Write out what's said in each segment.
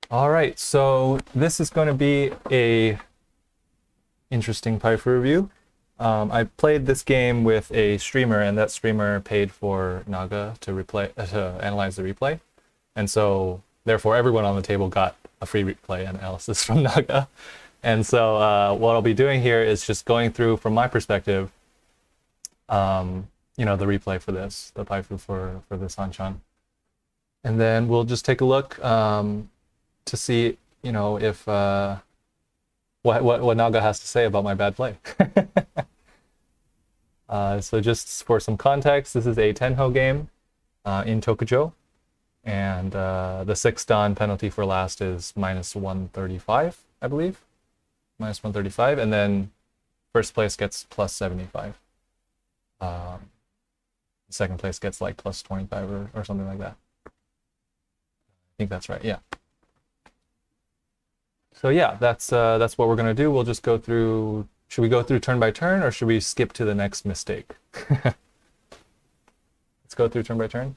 All right, so this is going to be a interesting Paifu review. I played this game with a streamer, and that streamer paid for Naga to to analyze the replay, and so therefore everyone on the table got a free replay analysis from Naga. And so what I'll be doing here is just going through, from my perspective, the replay for this, the Paifu for this Hanchan, and then we'll just take a look to see, if what Naga has to say about my bad play. So just for some context, this is a Tenhou game in Tokujou, and the 6 dan penalty for last is -135, I believe. -135, and then first place gets +75. Second place gets like +25 or something like that. I think that's right, yeah. So yeah, that's what we're gonna do. We'll just go through. Should we go through turn by turn, or should we skip to the next mistake? Let's go through turn by turn.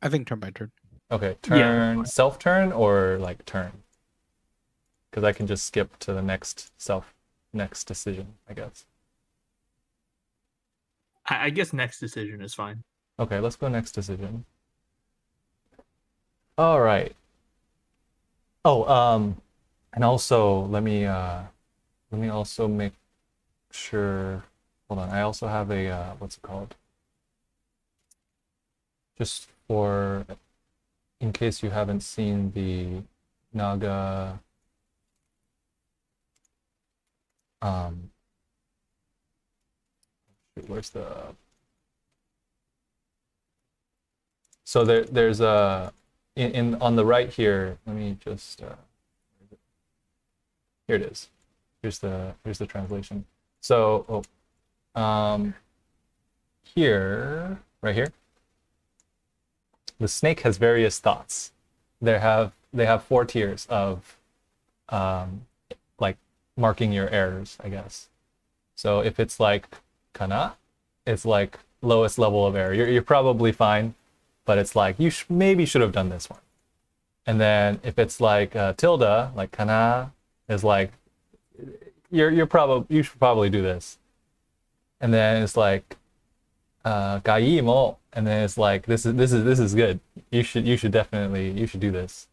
I think turn by turn. Okay, turn self turn or like turn, because I can just skip to the next decision, I guess. I guess next decision is fine. Okay, let's go next decision. All right. Oh, and also let me also make sure. Hold on, I also have a what's it called? Just for in case you haven't seen the Naga where's the so there's a in on the right here. Let me just here it is. Here's the translation. So here, right here, the snake has various thoughts. They have 4 tiers of like marking your errors, I guess. So if it's like kana, it's like lowest level of error. You're probably fine, but it's like you maybe should have done this one. And then if it's like tilde, like kana, is like you should probably do this. And then it's like gai mo, and then it's like this is good. You should do this.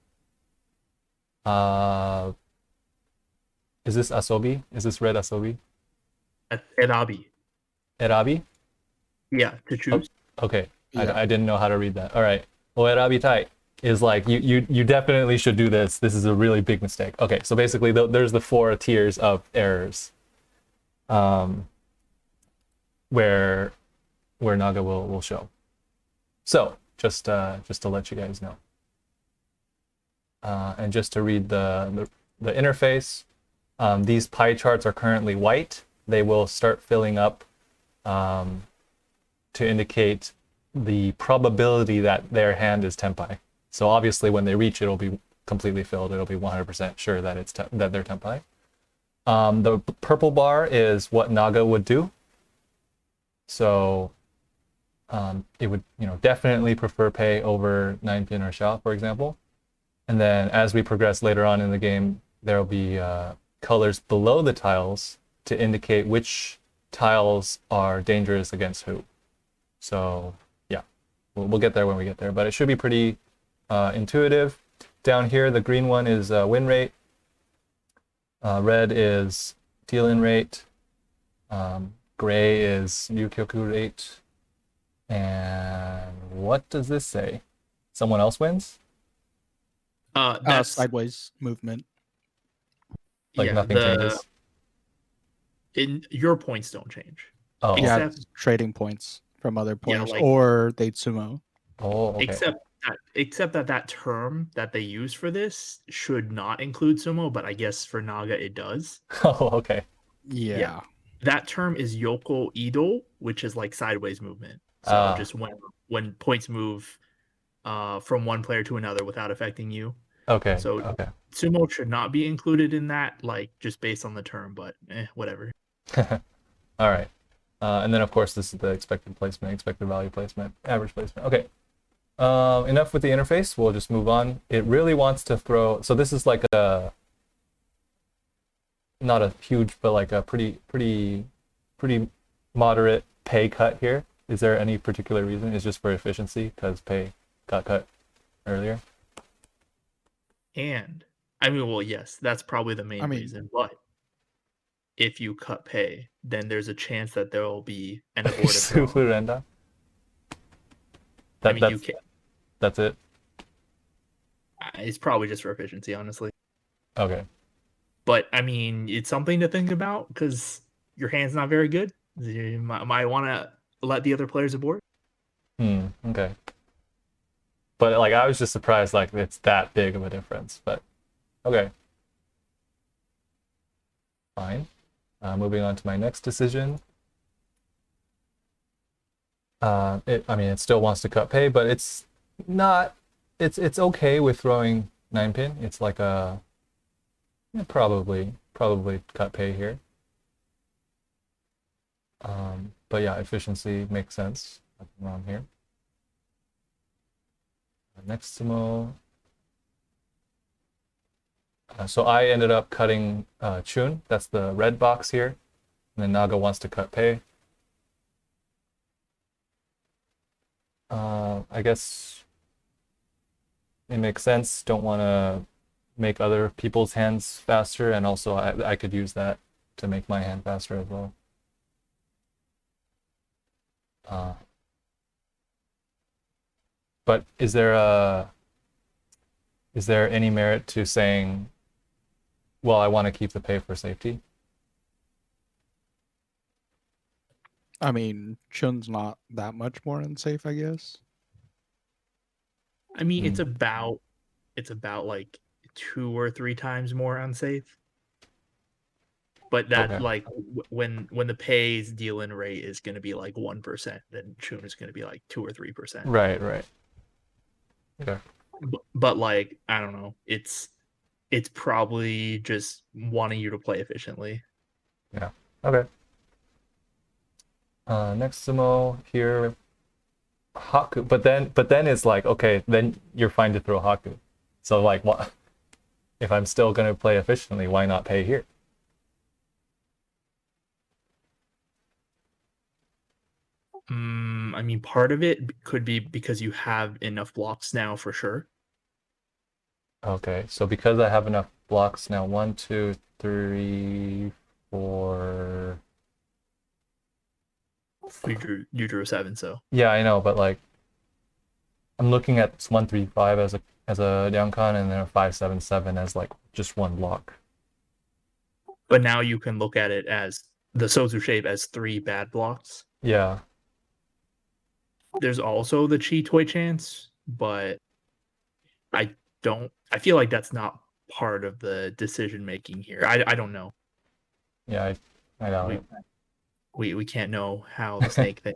Is this asobi? Is this red asobi? Erabi. Erabi? Yeah, to choose. Oh, okay. Yeah. I didn't know how to read that. All right. Well, erabi tai is like you definitely should do this. This is a really big mistake. Okay, so basically there's the 4 tiers of errors, where Naga will show. So just to let you guys know, and just to read the interface, these pie charts are currently white. They will start filling up to indicate the probability that their hand is tenpai. So obviously, when they reach, it'll be completely filled. It'll be 100% sure that that they're tenpai. The purple bar is what Naga would do. So it would, definitely prefer pay over 9-pin or Sha, for example. And then as we progress later on in the game, there will be colors below the tiles to indicate which tiles are dangerous against who. So yeah, we'll get there when we get there, but it should be pretty intuitive. Down here, the green one is win rate. Red is deal-in rate. Gray is Ryukyoku rate. And what does this say? Someone else wins? That's Sideways movement. Like nothing changes? Your points don't change. Oh, Yeah, trading points from other players, or they sumo. Oh, okay. Except that term that they use for this should not include sumo, but I guess for Naga it does. Oh, okay. Yeah. That term is yoko ido, which is like sideways movement. So just when points move from one player to another without affecting you. Okay. So okay. Sumo should not be included in that, like just based on the term, but whatever. All right. And then of course this is the expected placement, expected value placement, average placement. Okay. Enough with the interface. We'll just move on. It really wants to throw. So this is like a not a huge, but like a pretty moderate pay cut here. Is there any particular reason? It's just for efficiency because pay got cut earlier. And I mean, well, yes, that's probably the main reason. But if you cut pay, then there's a chance that there will be an abortive draw. Surrender. I mean, you can. That's it. It's probably just for efficiency, honestly. Okay. But I mean, it's something to think about because your hand's not very good. You might want to let the other players abort. Okay. But like, I was just surprised like it's that big of a difference. But okay. Fine. Moving on to my next decision. I mean, it still wants to cut pay, but it's not. It's okay with throwing 9-pin. It's like a probably cut pay here. But yeah, efficiency makes sense. Nothing wrong here. Next sumo. So I ended up cutting Chun. That's the red box here. And then Naga wants to cut pay. I guess it makes sense. Don't want to make other people's hands faster, and also I could use that to make my hand faster as well. But is there any merit to saying, well, I want to keep the pay for safety? I mean, Chun's not that much more unsafe, I guess. I mean, it's about like 2 or 3 times more unsafe. But that like when the pay's deal-in rate is going to be like 1%, then Chun is going to be like 2 or 3%. Right. Okay. But like, I don't know. It's probably just wanting you to play efficiently. Yeah. Okay. Next sumo here, Haku. But then it's like, okay, then you're fine to throw Haku. So like, what if I'm still gonna play efficiently? Why not pay here? I mean, part of it could be because you have enough blocks now for sure. Okay, so because I have enough blocks now, 1, 2, 3, 4. You drew 7, so Yeah, I know, but like, I'm looking at 1, 3, 5 as a down con, and then a 5, 7, 7 as like just one block. But now you can look at it as the Sozu shape as 3 bad blocks. Yeah. There's also the Chi Toy chance, but I feel like that's not part of the decision making here. I don't know. Yeah, I doubt it. We can't know how the snake thing.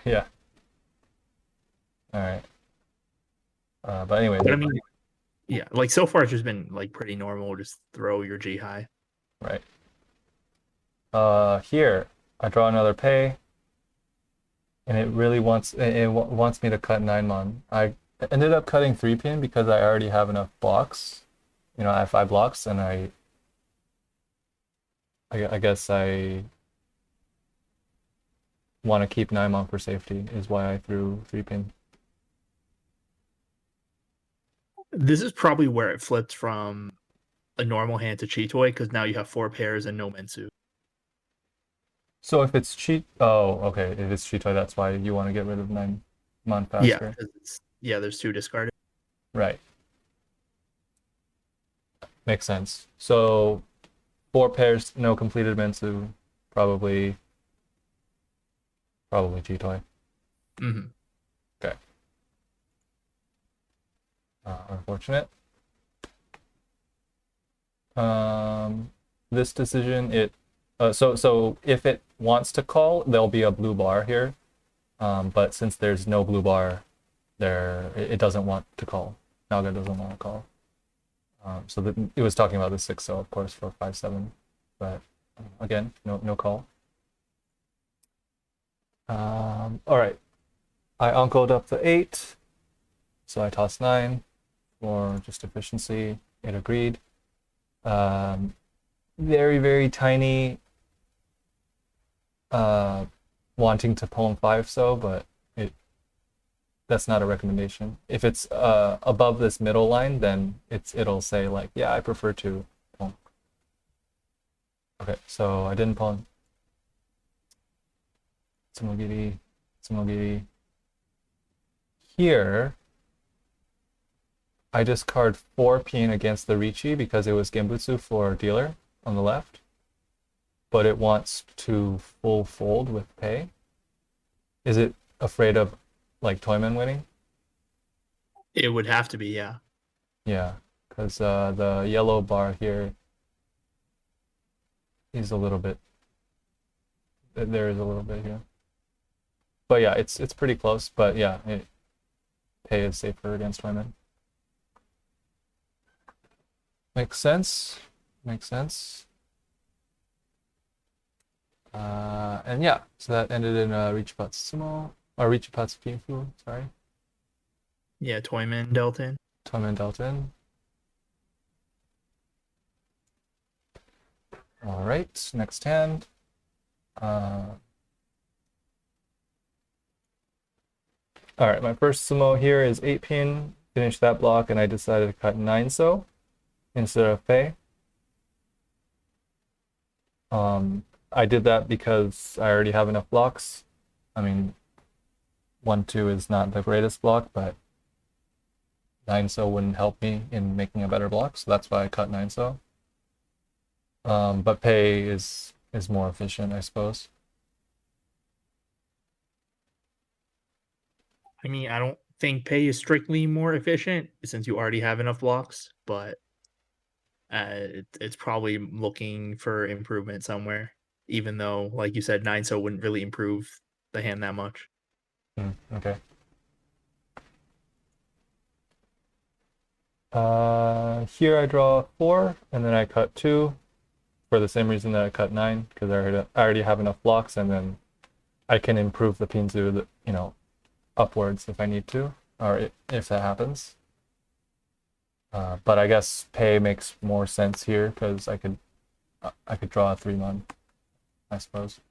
Yeah. All right. But anyway. But I mean, yeah, like so far it's just been like pretty normal. Just throw your G high. Right. Here I draw another pay, and it really wants me to cut 9-mon. I ended up cutting 3-pin because I already have enough blocks. You know, I have 5 blocks, and I guess I want to keep 9-mon for safety. Is why I threw 3-pin. This is probably where it flipped from a normal hand to Chi Toy because now you have 4 pairs and no Mensu. So if it's okay. If it's Cheat Toy, that's why you want to get rid of 9-mon faster. Yeah, there's 2 discarded. Right. Makes sense. So 4 pairs, no completed Mensu, probably Cheat Toy. Mm-hmm. Okay. Unfortunate. This decision, so if it wants to call, there'll be a blue bar here. But since there's no blue bar there, it doesn't want to call. Naga doesn't want to call. So it was talking about the 6, so of course for 5, 7, but again, no call. All right. I uncled up the 8, so I tossed 9 for just efficiency. It agreed. Very, very tiny wanting to poem 5 so, but that's not a recommendation. If it's above this middle line, then it'll say like, yeah, I prefer to poem. Okay, so I didn't poem. Tsumogiri, Tsumogiri. Here, I discard 4 pin against the Richi because it was Genbutsu for dealer on the left, but it wants to full fold with pay. Is it afraid of like Toyman winning? It would have to be, yeah. Yeah, because the yellow bar here is a little bit. There is a little bit here, but yeah, it's pretty close. But yeah, pay is safer against Toyman. Makes sense. Makes sense. And yeah, so that ended in Richipatsumo, or Richipatsu Paifu, sorry. Yeah, Toyman Delton. Toyman Delton. All right, next hand. All right, my first sumo here is 8 pin. Finish that block, and I decided to cut 9 so instead of pay. I did that because I already have enough blocks. I mean, 1-2 is not the greatest block, but 9 so wouldn't help me in making a better block, so that's why I cut 9 so. But pay is more efficient, I suppose. I mean, I don't think pay is strictly more efficient since you already have enough blocks, but it's probably looking for improvement somewhere. Even though, like you said, 9 so wouldn't really improve the hand that much. Okay. Here I draw 4, and then I cut 2 for the same reason that I cut 9, because I already have enough blocks, and then I can improve the pinzu, upwards if I need to, or if that happens. But I guess pay makes more sense here because I could draw a 3-mon, I suppose.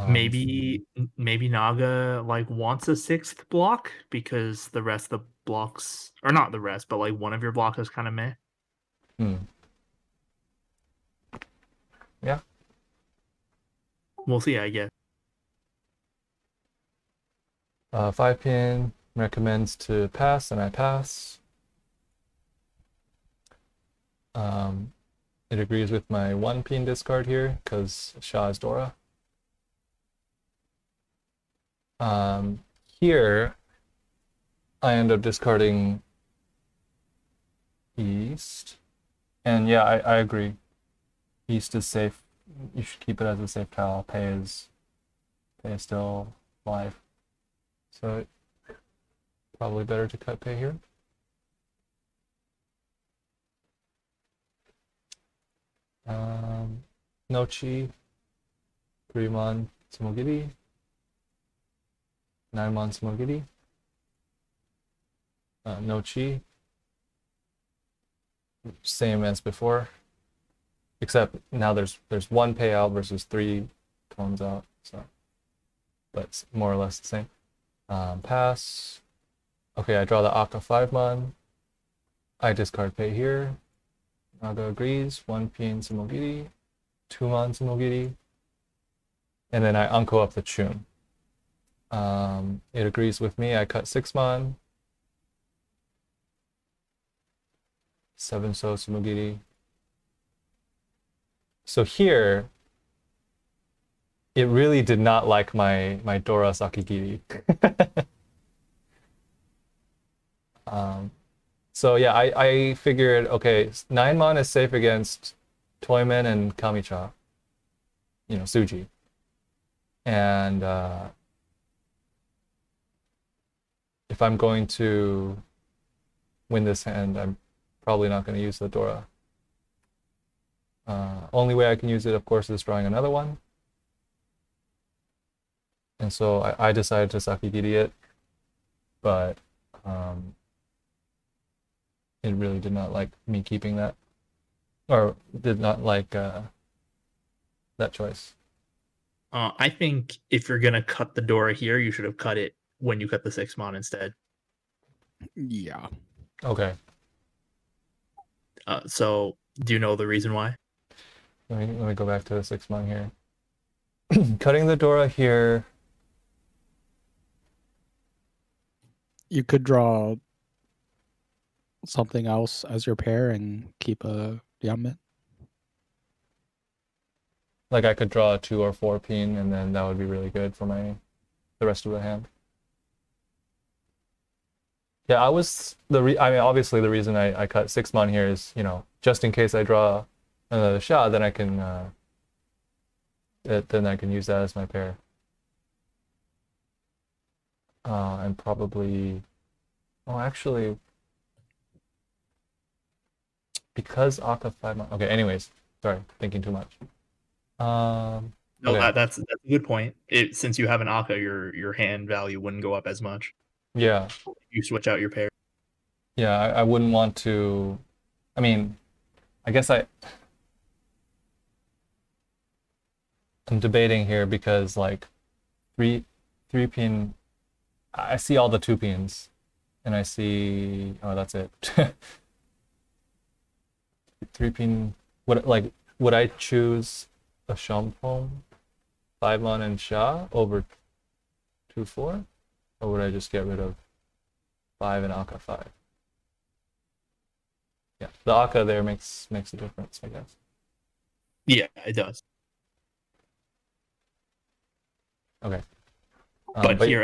Maybe Naga like wants a 6th block because the rest of the blocks, or not the rest, but like one of your blocks is kind of meh. Yeah. We'll see, I guess. 5 pin recommends to pass, and I pass. It agrees with my 1 pin discard here because Sha is Dora. Here, I end up discarding East. And yeah, I agree. East is safe. You should keep it as a safe tile. Pay is still live. So probably better to cut pay here. Nochi, 3-mon Tsumogiri, 9-mon Tsumogiri, Nochi, same as before, except now there's 1 payout versus 3 tones out, so but it's more or less the same. Pass. Okay, I draw the Akka 5-mon. I discard pay here. Naga agrees. 1 pin Tsumogiri, 2-mon Tsumogiri, and then I unco up the Chun. It agrees with me. I cut 6-mon. 7 so Tsumogiri. So here, it really did not like my Dora Sakigiri. So yeah, I figured, okay, 9-mon is safe against Toyman and Kamicha, Suji. And if I'm going to win this hand, I'm probably not going to use the Dora. Only way I can use it, of course, is drawing another one. And so I decided to Sakigiri it, but it really did not like me keeping that, or did not like that choice. I think if you're gonna cut the Dora here, you should have cut it when you cut the 6-mon instead. Yeah. Okay, So do you know the reason why? let me go back to the 6-mon here. Cutting the Dora here. You could draw something else as your pair and keep a Yamen. Like I could draw a 2 or 4 pin, and then that would be really good for the rest of the hand. Yeah, I mean, obviously the reason I cut 6-mon here is, just in case I draw another shot, then I can use that as my pair. And probably, oh, actually, because Akka 5-mon. Okay, anyways, sorry, thinking too much. No, okay. that's a good point. Since you have an Akka, your hand value wouldn't go up as much. Yeah. If you switch out your pair. Yeah, I wouldn't want to. I mean, I guess I'm debating here because like three pin. I see all the 2 pins, and I see. Oh, that's it. 3 pin. Would I choose a Shampong, 5-mon and Sha over 2-4, or would I just get rid of 5 and Akka 5? Yeah, the Akka there makes a difference, I guess. Yeah, it does. Okay. But here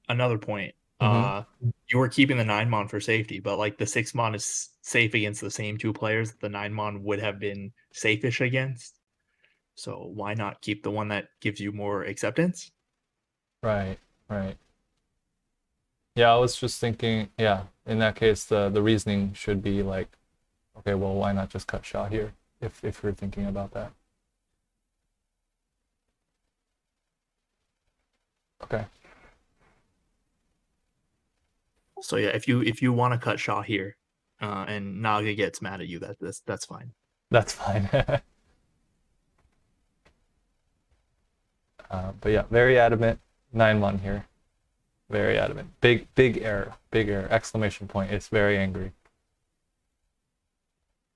another point. You were keeping the 9-mon for safety, but like the 6-mon is safe against the same 2 players that the 9-mon would have been safe-ish against. So why not keep the one that gives you more acceptance? Right. Yeah, I was just thinking, yeah, in that case the reasoning should be like, okay, well, why not just cut Shaw here if you're thinking about that. Okay. So yeah, if you want to cut Shaw here, and Naga gets mad at you, that's fine. That's fine. But yeah, very adamant. 9-1 here. Very adamant. Big error. Big error. Exclamation point. It's very angry.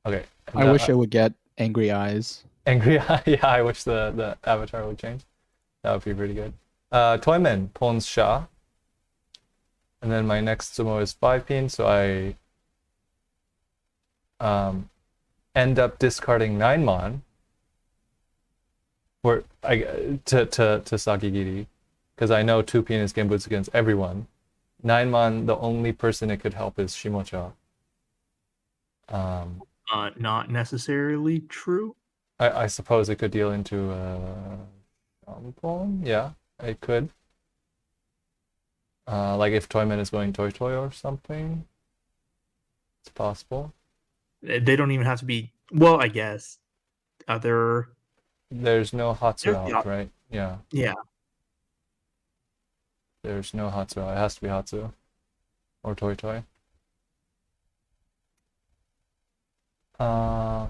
Okay. I wish it would get angry eyes. Angry eye. Yeah, I wish the avatar would change. That would be pretty good. Toyman pawns Sha. And then my next sumo is 5 pin, so I end up discarding 9-mon to Sakigiri, because I know 2 pin is Genbutsu against everyone. 9-mon, the only person it could help is Shimocha. Not necessarily true. I suppose it could deal into Shampong. Yeah, it could. Like if Toyman is going Toy or something, it's possible. They don't even have to be. Well, I guess. There's no Hatsu out, right? Yeah. Yeah. There's no Hatsu out. It has to be Hatsu or Toy. But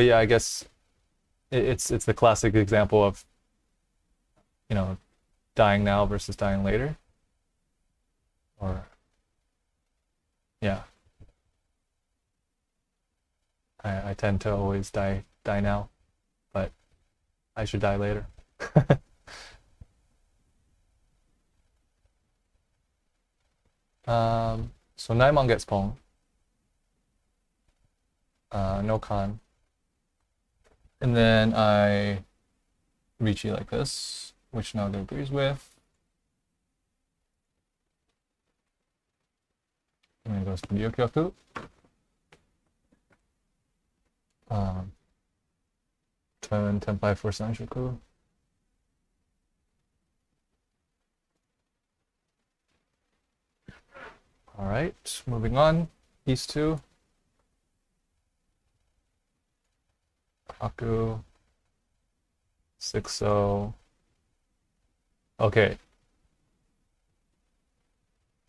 yeah, I guess it's the classic example of, dying now versus dying later. Or yeah. I tend to always die now, but I should die later. So 9-mon gets pong. No con. And then I Richi like this, which Naga agrees with. And then goes to Ryokyoku. Turn Tenpai for Sanshoku. Alright, moving on. These two. Aku. 6-0. Okay.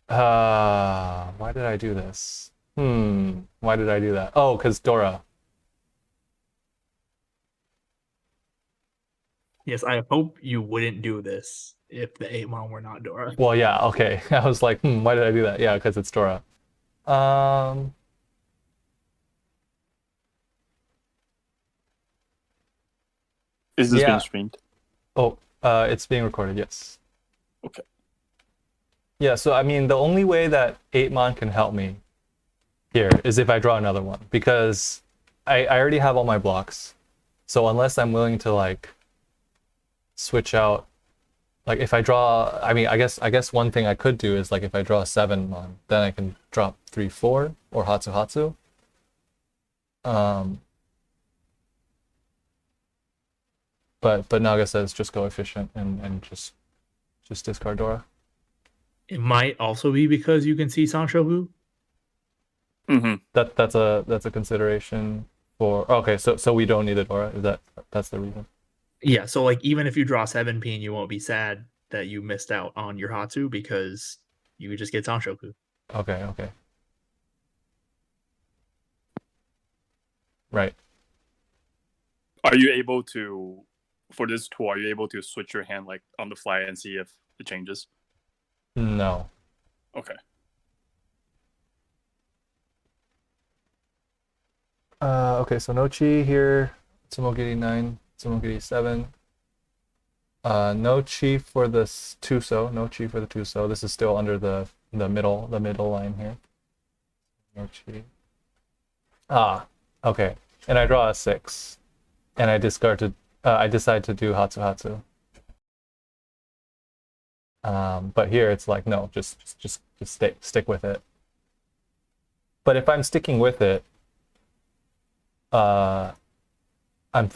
Why did I do this? Why did I do that? Oh, because Dora. Yes, I hope you wouldn't do this if the 8-mon were not Dora. Well, yeah, okay. I was like, why did I do that? Yeah, because it's Dora. Um, Is this being yeah. streamed? Oh, it's being recorded, yes. Okay. Yeah, so I mean, the only way that 8-mon can help me here is if I draw another one, because I already have all my blocks. So unless I'm willing to like switch out, like if I draw, I mean, I guess one thing I could do is like if I draw a 7-mon, then I can drop 3/4 or Hatsu Hatsu. But Naga says just go efficient and just discard Dora. It might also be because you can see Sanshobu. Mm-hmm. That's a consideration for. Okay, so we don't need a Dora. That's the reason? Yeah, so like even if you draw 7 you won't be sad that you missed out on your Hatsu because you could just get Sanshoku. Okay. Right. Are you able to, for this tool, are you able to switch your hand like on the fly and see if it changes? No. Okay. Okay, so no chi here. Tsumogiri 9, Tsumogiri 7. No chi for this Tuso. No chi for the Tuso. This is still under the middle line here. No chi. Okay. And I draw a 6. And I I decide to do Hatsu Hatsu. But here it's like no, just stick with it. But if I'm sticking with it, I'm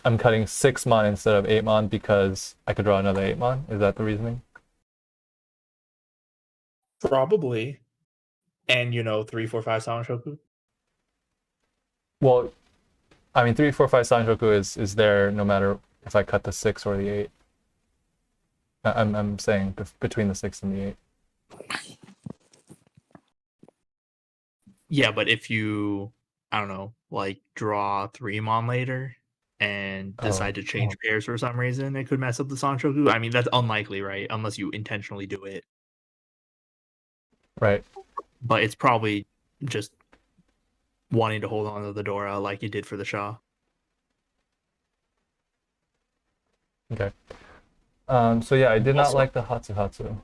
cutting 6-mon instead of 8-mon because I could draw another 8-mon. Is that the reasoning? Probably. And 3, 4, 5 Sanshoku. Well, I mean 3, 4, 5 Sanjoku is there no matter if I cut the 6 or the 8. I'm saying between the 6 and the 8. Yeah, but if you, I don't know, like draw 3-mon later and decide to change pairs for some reason, it could mess up the Sanshoku. I mean, that's unlikely, right? Unless you intentionally do it. Right. But it's probably just wanting to hold on to the Dora like you did for the Shah. Okay. So yeah, I did not Also- like the Hatsu Hatsu.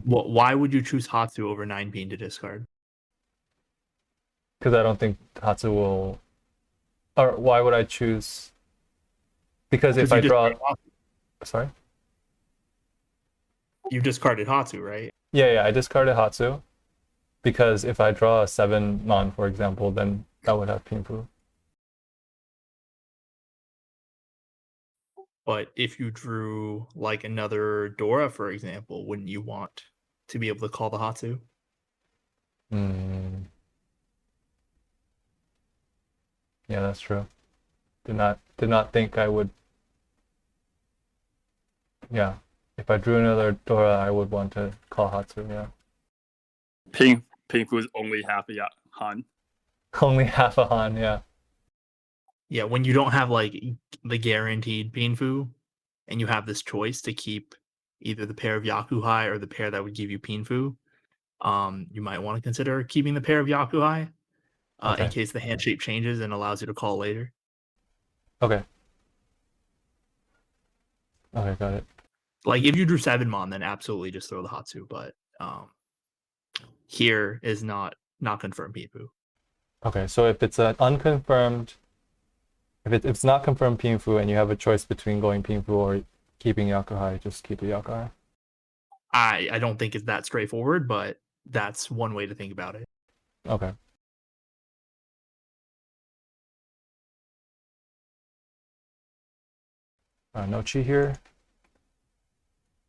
Why would you choose Hatsu over 9 to discard? Because I don't think Hatsu will. Or why would I choose? Because if I draw, sorry. You discarded Hatsu, right? Yeah, I discarded Hatsu. Because if I draw a 7-mon, for example, then that would have Pinfu. But if you drew like another Dora, for example, wouldn't you want to be able to call the Hatsu? Yeah, that's true. Did not think I would. Yeah, if I drew another Dora, I would want to call Hatsu. Yeah. Pingfu is only half a Han. Only half a Han. Yeah. Yeah, when you don't have like the guaranteed Pinfu, and you have this choice to keep either the pair of Yakuhai or the pair that would give you Pinfu, you might want to consider keeping the pair of Yakuhai in case the hand shape changes and allows you to call later. Okay. Okay, got it. Like if you drew 7-mon, then absolutely just throw the Hatsu. But here is not confirmed Pinfu. Okay, so if it's an unconfirmed, if it's not confirmed Pinfu and you have a choice between going Pinfu or keeping Yakuhai, just keep the Yakuhai. I don't think it's that straightforward, but that's one way to think about it. Okay. No chi here.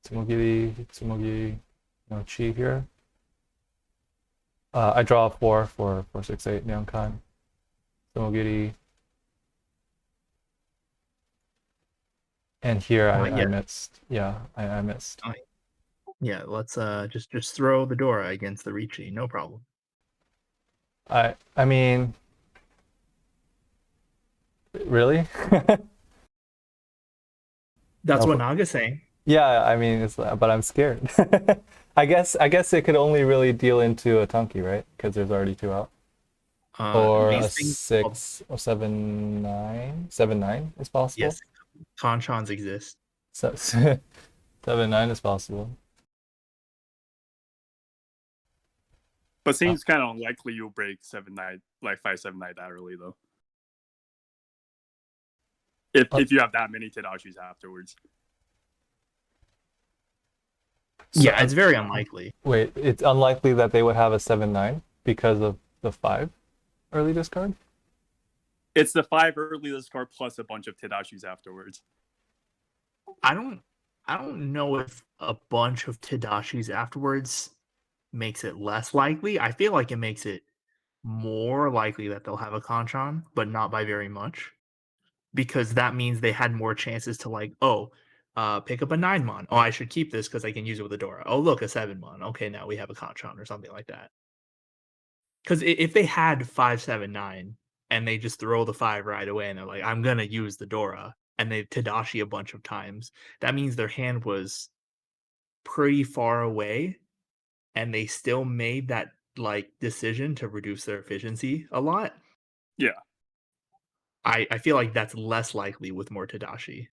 Tsumogiri, no chi here. I draw a 4 for 6/8 Nyankan. Tsumogiri. And here I missed. Yeah, I missed. Yeah, let's just throw the Dora against the Ricci, no problem. I mean, really? That's No, what but- Naga's saying. Yeah, I mean, but I'm scared. I guess it could only really deal into a Tunky, right? Because there's already two out. Or a These things, 6 or 7-9. 7-9 is possible. yes, Conchons exist. So 7-9 is possible. But seems kind of unlikely you'll break 7-9, like 5-7-9 that early though. If you have that many Tadashis afterwards. Yeah, it's very unlikely. Wait, it's unlikely that they would have a 7-9 because of the 5 early discard? It's the 5 early discard plus a bunch of Tadashis afterwards. I don't know if a bunch of Tadashis afterwards makes it less likely. I feel like it makes it more likely that they'll have a Conchon, but not by very much. Because that means they had more chances to pick up a 9-mon. Oh, I should keep this because I can use it with a Dora. Oh, look, a 7-mon. Okay, now we have a Conchon or something like that. Because if they had 5-7-9 and they just throw the 5 right away and they're like, I'm gonna use the Dora, and they Tadashi a bunch of times, that means their hand was pretty far away, and they still made that decision to reduce their efficiency a lot. Yeah. I feel like that's less likely with more Tadashi.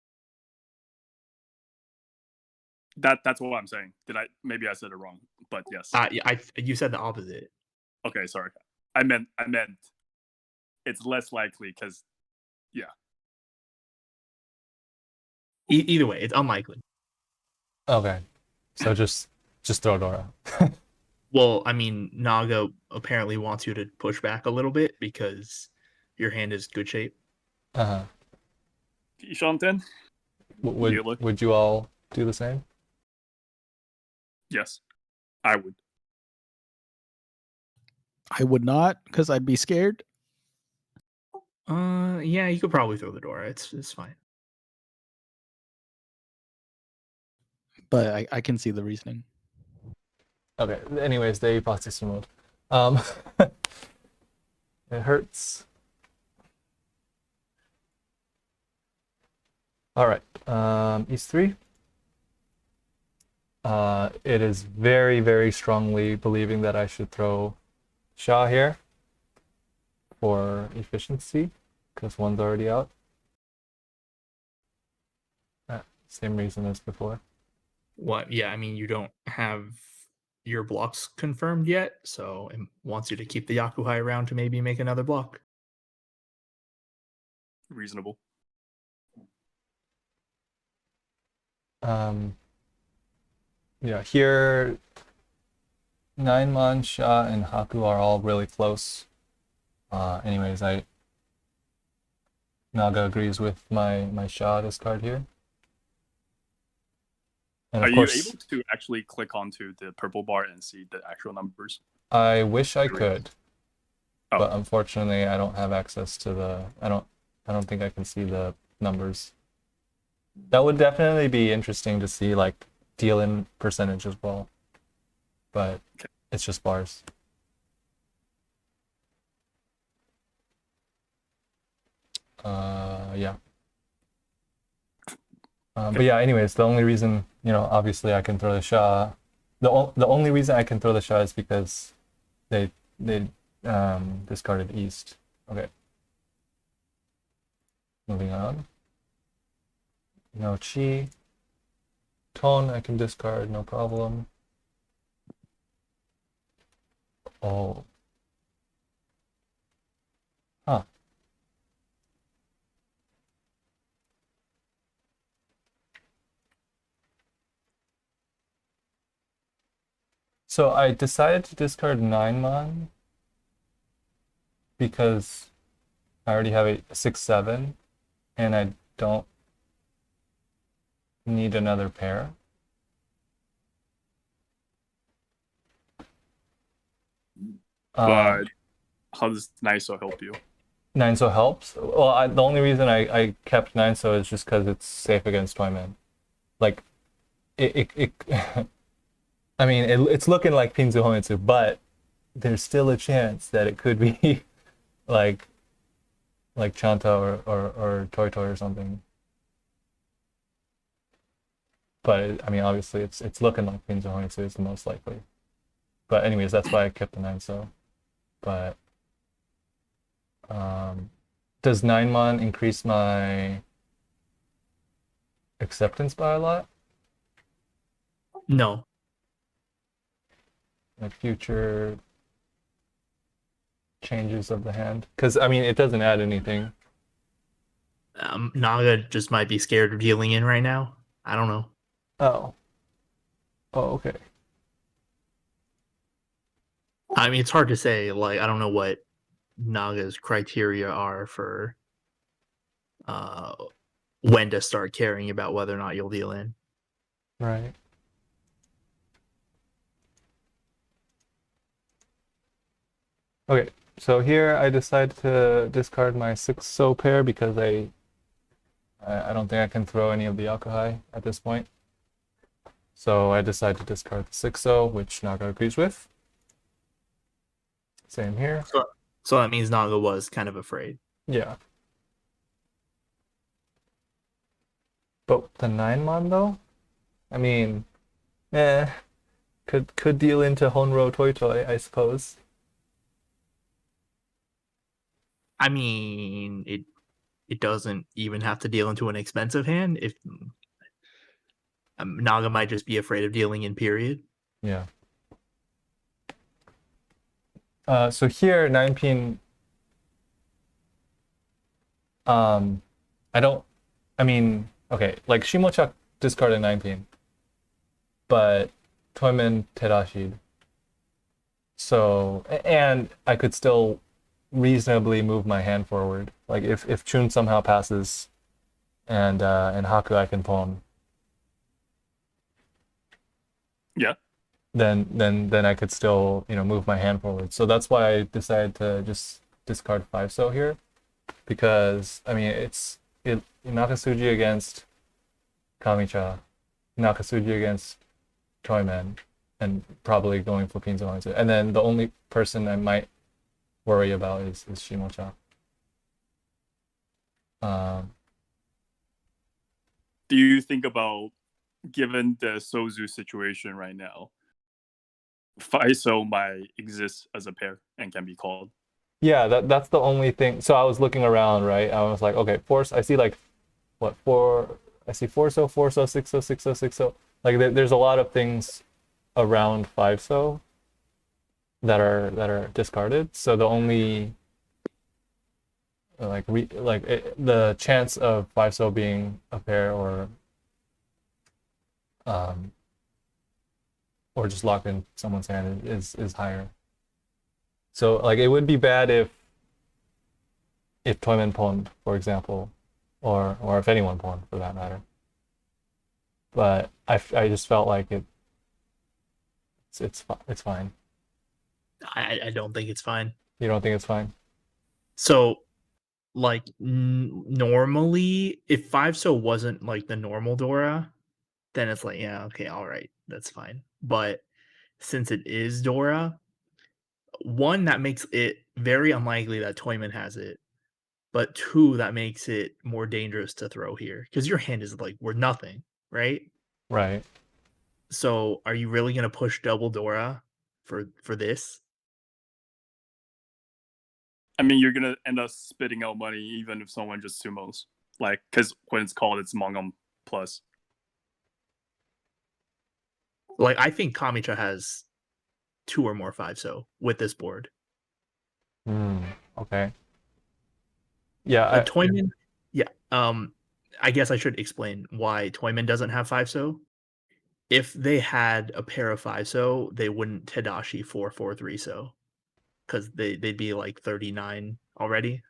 That's what I'm saying. Maybe I said it wrong, but yes. You said the opposite. Okay, sorry. I meant it's less likely because Either way, it's unlikely. Okay. So just throw Dora. Well, I mean, Naga apparently wants you to push back a little bit because your hand is good shape. Uh-huh. Shanten? Would you all do the same? Yes, I would. I would not, because I'd be scared. Yeah, you could probably throw the Dora. It's fine. But I can see the reasoning. Okay. Anyways, the epoch system mode. It hurts. All right. East 3. It is very, very strongly believing that I should throw Shah here for efficiency because one's already out. Same reason as before. What? Yeah, I mean, you don't have your blocks confirmed yet, so it wants you to keep the Yakuhai around to maybe make another block. Reasonable. Yeah, here 9-mon, Shah, and Haku are all really close. Anyways, Naga agrees with my Shah discard here. And Are of course, you able to actually click onto the purple bar and see the actual numbers? I wish I could, Oh. but unfortunately, I don't have access to the. I don't think I can see the numbers. That would definitely be interesting to see, like deal in percentage as well, but it's just bars. Yeah. But yeah, anyways, the only reason, obviously I can throw the Shah. The only reason I can throw the Shah is because they discarded East. Okay. Moving on. No Chi. Tone I can discard, no problem. Oh. Huh. So I decided to discard 9-mon because I already have a 6-7 and I don't need another pair. But how does NISO help you? 9-so helps. Well, the only reason I kept 9-so is just because it's safe against Toyman. Like, it I mean, it's looking like Pinzu Honitsu, but there's still a chance that it could be like Chanta or Toy Toy or something. But I mean, obviously, it's looking like Pinzu Honitsu is the most likely. But anyways, that's why I kept the 9 so. But does 9-mon increase my acceptance by a lot? No. Like future changes of the hand? Because I mean, it doesn't add anything. Naga just might be scared of dealing in right now. I don't know. Oh. Oh, okay. I mean, it's hard to say. Like, I don't know what Naga's criteria are for when to start caring about whether or not you'll deal in. Right. Okay, so here I decide to discard my 6-so pair because I don't think I can throw any of the Yakuhai at this point. So I decide to discard the 6-so, which Naga agrees with. Same here. So that means Naga was kind of afraid. Yeah. But the 9-mon though? I mean, could deal into Honro Toy Toy, I suppose. I mean, it doesn't even have to deal into an expensive hand. If Naga might just be afraid of dealing in, period. Yeah. So here 9-pin. I mean, okay, like Shimochak discarded 9-pin, but Toyman Terashid. So, and I could still reasonably move my hand forward. Like if Chun somehow passes and Haku I can pawn. Yeah. Then I could still, move my hand forward. So that's why I decided to just discard 5-so here. Because I mean it's Nakasuji against Kamicha, Nakasuji against Toyman, and probably going for Pinzo Hanzo. And then the only person I might worry about is Shimocha. Do you think about, given the Sozu situation right now, 5-so might exist as a pair and can be called? Yeah, that's the only thing. So I was looking around, right? I was like, okay, force. I see like what four? I see 4-so, 4-so, 6-so, 6-so, 6-so. Like there's a lot of things around 5-so that are discarded. So the only the chance of 5-so being a pair or just locked in someone's hand is higher. So like it would be bad if Toyman pawned, for example, or if anyone pawned for that matter. But I just felt like it's fine. I don't think it's fine. You don't think it's fine? So, like, normally, if 5-so wasn't like the normal Dora, then it's like, yeah, okay, all right, that's fine. But since it is Dora, one, that makes it very unlikely that Toyman has it. But two, that makes it more dangerous to throw here because your hand is like worth nothing, right? Right. So, are you really gonna push double Dora for this? I mean, you're gonna end up spitting out money even if someone just sumos, like, because when it's called, it's Mongam plus. Like, I think Kamicha has 2 or more 5-so with this board. Okay. Yeah. Toyman, yeah. I guess I should explain why Toyman doesn't have 5-so. If they had a pair of 5-so, they wouldn't Tadashi 4-4-3-so because they'd be like 39 already.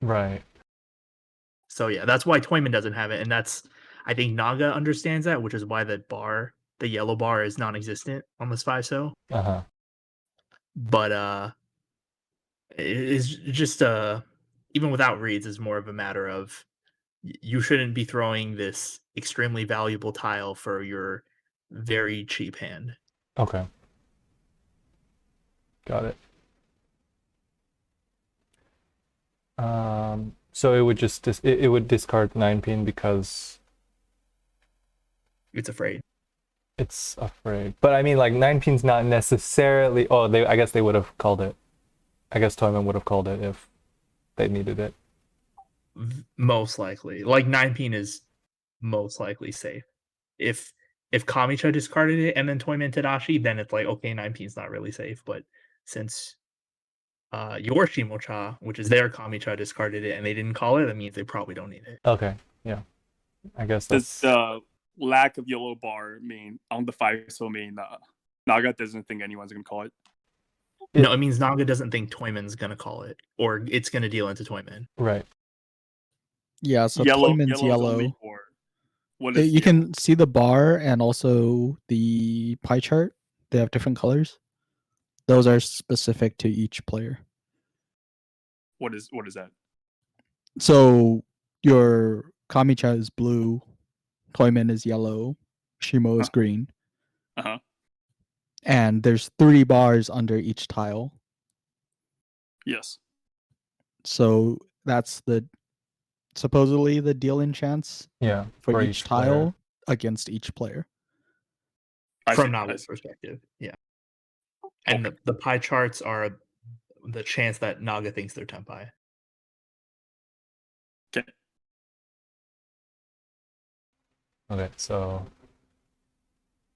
Right. So yeah, that's why Toyman doesn't have it, and I think Naga understands that, which is why the yellow bar is non-existent on this 5-so. Uh-huh. But it's just even without reads is more of a matter of you shouldn't be throwing this extremely valuable tile for your very cheap hand. Okay. Got it. So it would just it would discard 9 pin because It's afraid. it's afraid. But I mean, like 9 pin's not necessarily. Oh, they. I guess they would have called it. I guess Toyman would have called it if they needed it. Most likely, like 9 pin is most likely safe. If Kamicha discarded it and then Toyman Tadashi, then it's like okay, 9pin's not really safe. But since your Shimocha, which is their Kamicha, discarded it and they didn't call it, that means they probably don't need it. Okay. Yeah. I guess Does that's. the lack of yellow bar mean on the Faiso mean Naga doesn't think anyone's gonna call it? No, it means Naga doesn't think Toyman's gonna call it, or it's gonna deal into Toyman. Right. Yeah, so Yellow, Toyman's yellow's only yellow. for what is You yellow? can see the bar and also the pie chart. They have different colors. Those are specific to each player. What is that? So your Kamicha is blue, Toyman is yellow, Shimo is green. Uh-huh. And there's 3 bars under each tile. Yes. So that's supposedly the deal-in chance Yeah. for each player. tile against each player. From I Naga's see. perspective, yeah. And the pie charts are the chance that Naga thinks they're Tenpai. Okay. Okay. So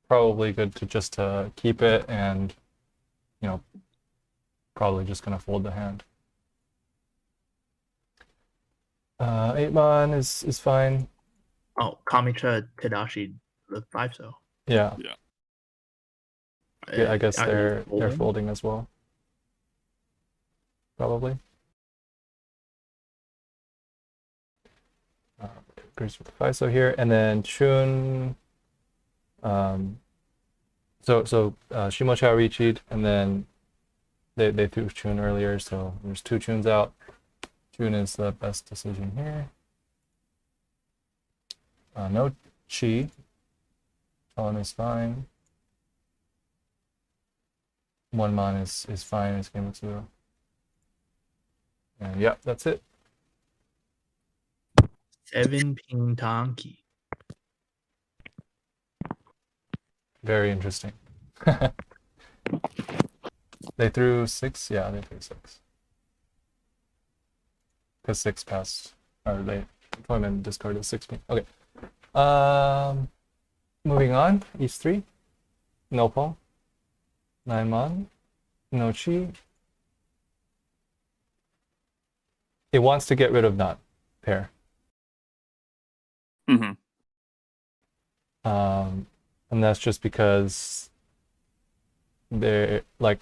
probably good to just keep it and probably just gonna fold the hand. 8-mon is fine. Oh, Kamicha Tadashi, the 5-so. Yeah. I guess Are they're folding? folding as well. Probably. Agrees with the Faiso here, and then Chun. So Shimocha Richi'd, and then they threw Chun earlier, so there's 2 Chuns out. Chun is the best decision here. No Chi. Tone is fine. 1-mon is fine. It's game of 0. And yeah, that's it. 7-pin Tanki. Very interesting. They threw 6? Yeah, they threw 6. Because 6 passed. Or they Toyman discarded 6-pin. Okay. Moving on. East 3. No Paul. 9-mon. No Chi. It wants to get rid of not pair. Mm-hmm. And that's just because they're like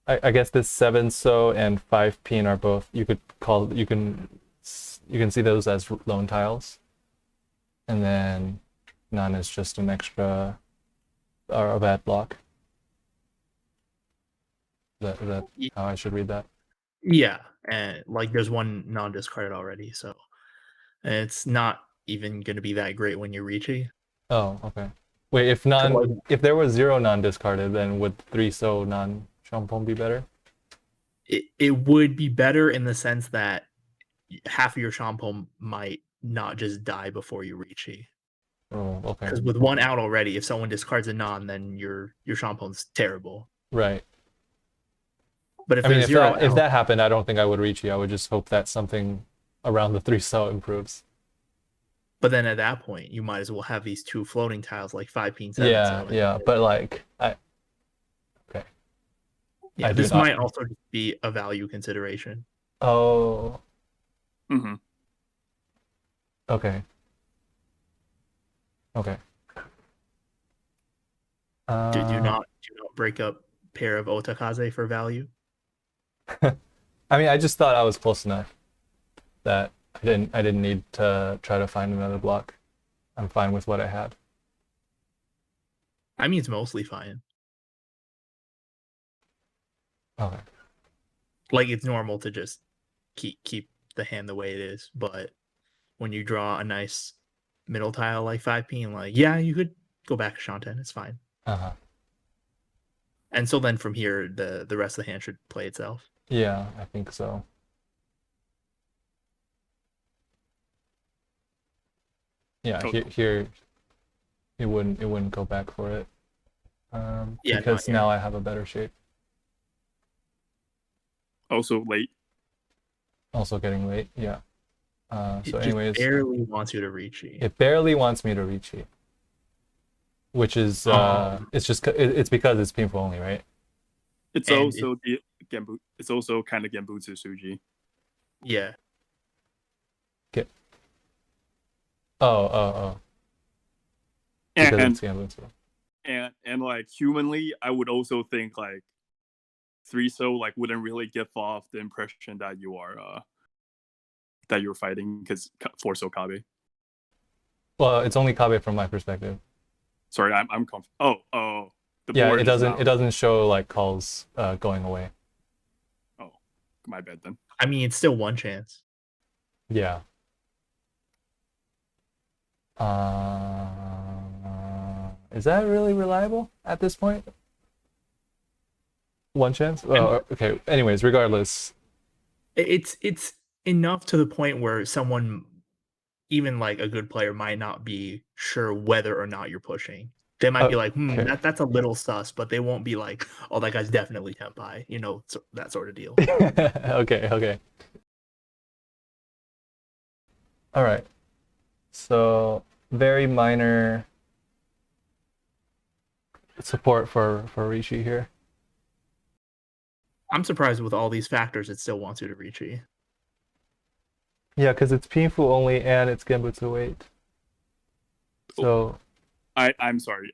I guess this 7-so and 5-pin are both you can see those as lone tiles, and then none is just an extra or a bad block. Is that how I should read that? Yeah, and like there's 1 non-discarded already, so it's not even going to be that great when you're reaching. Oh, okay. Wait, if there was 0 non-discarded, then would 3-so non-shampoo be better? It would be better in the sense that half of your shampoo might not just die before you reach it. Oh, okay. Because with 1 out already, if someone discards a non, then your shampoo's terrible. Right. But if I mean, there's 0 if out, that happened, I don't think I would reach you. I would just hope that something around the 3-so improves. but then at that point, you might as well have these 2 floating tiles like 5-pin 7-so. Yeah, but like okay. Yeah, this might also be a value consideration. Oh. Mm-hmm. Okay. Do not break up pair of Otakaze for value. I mean, I just thought I was close enough that I didn't need to try to find another block. I'm fine with what I had. I mean, it's mostly fine. Okay. Like it's normal to just keep the hand the way it is, but when you draw a nice middle tile like 5-pin, like yeah, you could go back to Shanten. It's fine. Uh-huh. And so then from here, the rest of the hand should play itself. Yeah, I think so. Yeah, Okay. here it wouldn't go back for it. Yeah, Because not here. now I have a better shape. Also late. Also getting late, yeah. So It anyways, just barely wants you to reach it. it barely wants me to reach it. Which is it's because it's painful only, right? It's And also the Genbu. It's also kind of Genbutsu Suji. Yeah. Oh. Because And it's Genbutsu. and like humanly, I would also think like 3-so like wouldn't really give off the impression that you're fighting because 4-so Kabe. Well, it's only Kabe from my perspective. Sorry, I'm confused. Oh. The Yeah, board it is doesn't now- it doesn't show like calls going away. Oh, my bad then. I mean, it's still one chance. Yeah. Is that really reliable at this point? One chance? Oh, okay. Anyways, regardless. It's enough to the point where someone, even like a good player, might not be sure whether or not you're pushing. They might be like, okay. that's a little sus, but they won't be like, oh, that guy's definitely Tenpai, so that sort of deal. Okay. All right. So very minor support for Rishi here. I'm surprised with all these factors, it still wants you to reach it. Yeah, because it's Paifu only and it's Genbutsu weight. So I'm sorry.